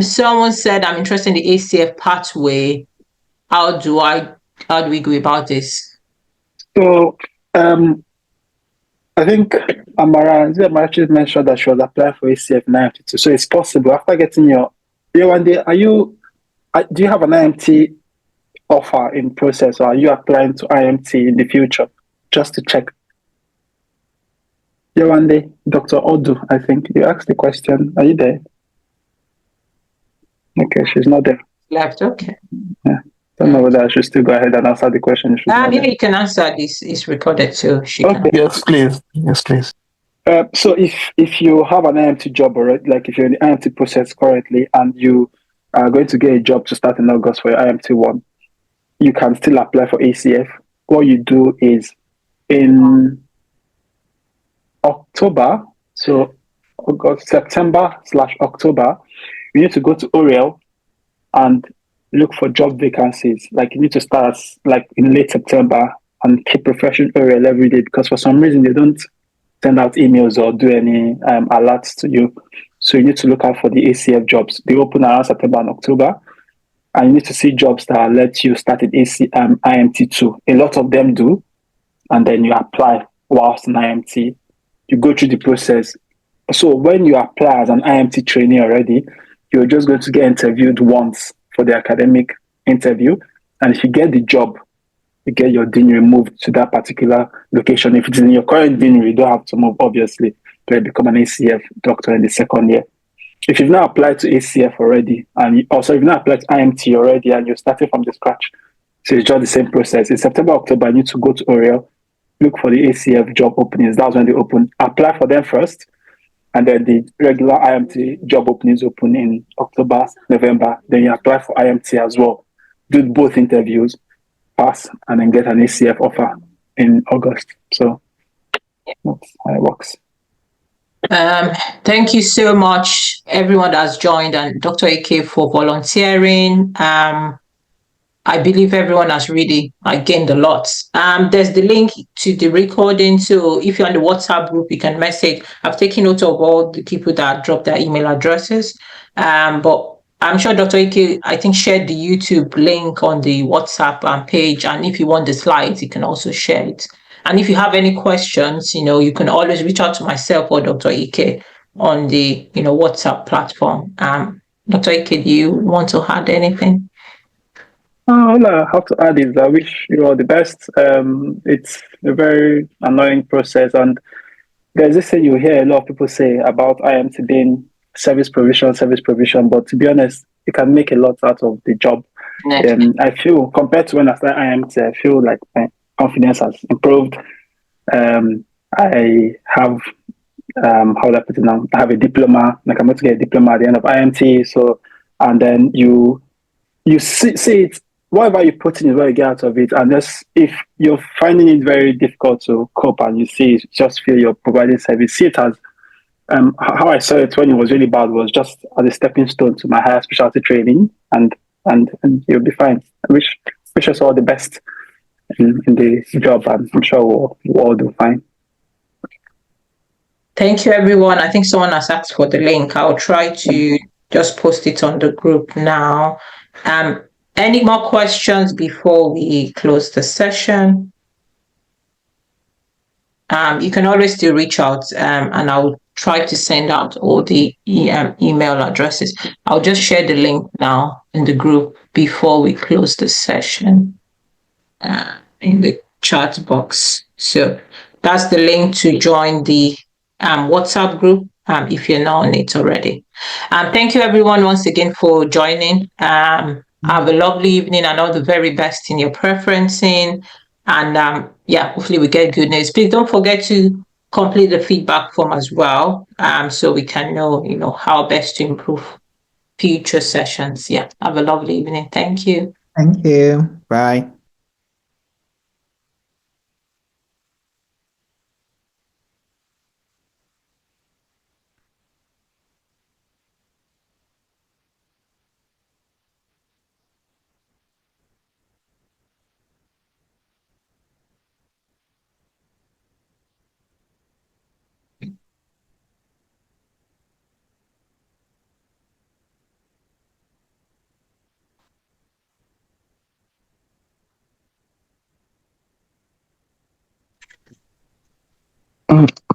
Someone said, I'm interested in the ACF pathway. How do we go about this? So I think Amara actually mentioned that she was applying for ACF 952. So it's possible after getting one day, do you have an IMT offer in process, or are you applying to IMT in the future? Just to check. One day, Dr. Odu, I think you asked the question. Are you there? Okay, she's not there. Left, okay. Yeah. Don't know whether I should still go ahead and answer the question. Yeah, you can answer this. It's recorded, so she can. Yes, please. Yes, please. So if you have an IMT job already, like if you're in the IMT process currently and you are going to get a job to start in August for your IMT1, you can still apply for ACF. What you do is in October, so September/October, you need to go to Oriel and look for job vacancies. Like you need to start like in late September and keep refreshing Oriel every day, because for some reason they don't send out emails or do any alerts to you. So you need to look out for the ACF jobs. They open around September and October. And you need to see jobs that let you start in IMT2. A lot of them do. And then you apply whilst in IMT. You go through the process. So when you apply as an IMT trainee already, you're just going to get interviewed once for the academic interview. And if you get the job, you get your deanery moved to that particular location. If it's in your current deanery, you don't have to move, obviously, to become an ACF doctor in the second year. If you've not applied to ACF already, and also if you've not applied to IMT already, and you're starting from the scratch, so it's just the same process. In September, October, you need to go to Oriel, look for the ACF job openings. That's when they open. Apply for them first, and then the regular IMT job openings open in October, November. Then you apply for IMT as well. Do both interviews, pass, and then get an ACF offer in August. So that's how it works. Thank you so much, everyone that has joined, and Dr. AK for volunteering. I believe everyone has really gained a lot. There's the link to the recording. So if you're on the WhatsApp group, you can message. I've taken note of all the people that dropped their email addresses. But I'm sure Dr. Ike, I think, shared the YouTube link on the WhatsApp page. And if you want the slides, you can also share it. And if you have any questions, you can always reach out to myself or Dr. Ike on the, WhatsApp platform. Dr. Ike, do you want to add anything? All I have to add is I wish you all the best. It's a very annoying process, and there's this thing you hear a lot of people say about IMT being service provision, but to be honest, you can make a lot out of the job. I feel, compared to when I started IMT, I feel like my confidence has improved. I have, how do I put it now? I have a diploma, like I'm going to get a diploma at the end of IMT. So, and then you see it, whatever you put in is what you get out of it. And if you're finding it very difficult to cope and you see it, just feel you're providing service, see it as, how I saw it when it was really bad was just as a stepping stone to my higher specialty training, and you'll be fine. I wish us all the best in the job, and I'm sure we'll all do fine. Thank you, everyone. I think someone has asked for the link. I'll try to just post it on the group now. Any more questions before we close the session? You can always still reach out, and I'll try to send out all the email addresses. I'll just share the link now in the group before we close the session in the chat box. So that's the link to join the WhatsApp group if you're not on it already. Thank you, everyone, once again for joining. Have a lovely evening and all the very best in your preferencing. And hopefully we get good news. Please don't forget to complete the feedback form as well, so we can know, how best to improve future sessions. Yeah, have a lovely evening. Thank you. Thank you. Bye.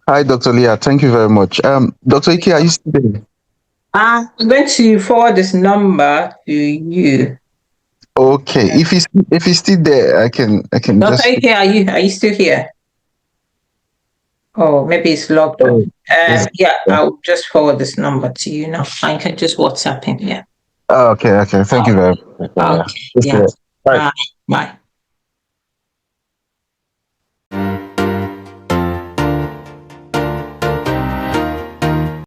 Hi, Dr. Leah. Thank you very much. Dr. Ike, are you still there? I'm going to forward this number to you. Okay. If he's still there, I can Dr. just. Ike, are you still here? Oh, maybe it's logged off. I'll just forward this number to you now. I can just WhatsApp him. Yeah. Okay. Thank you very much. Okay. Yeah. Bye. Bye.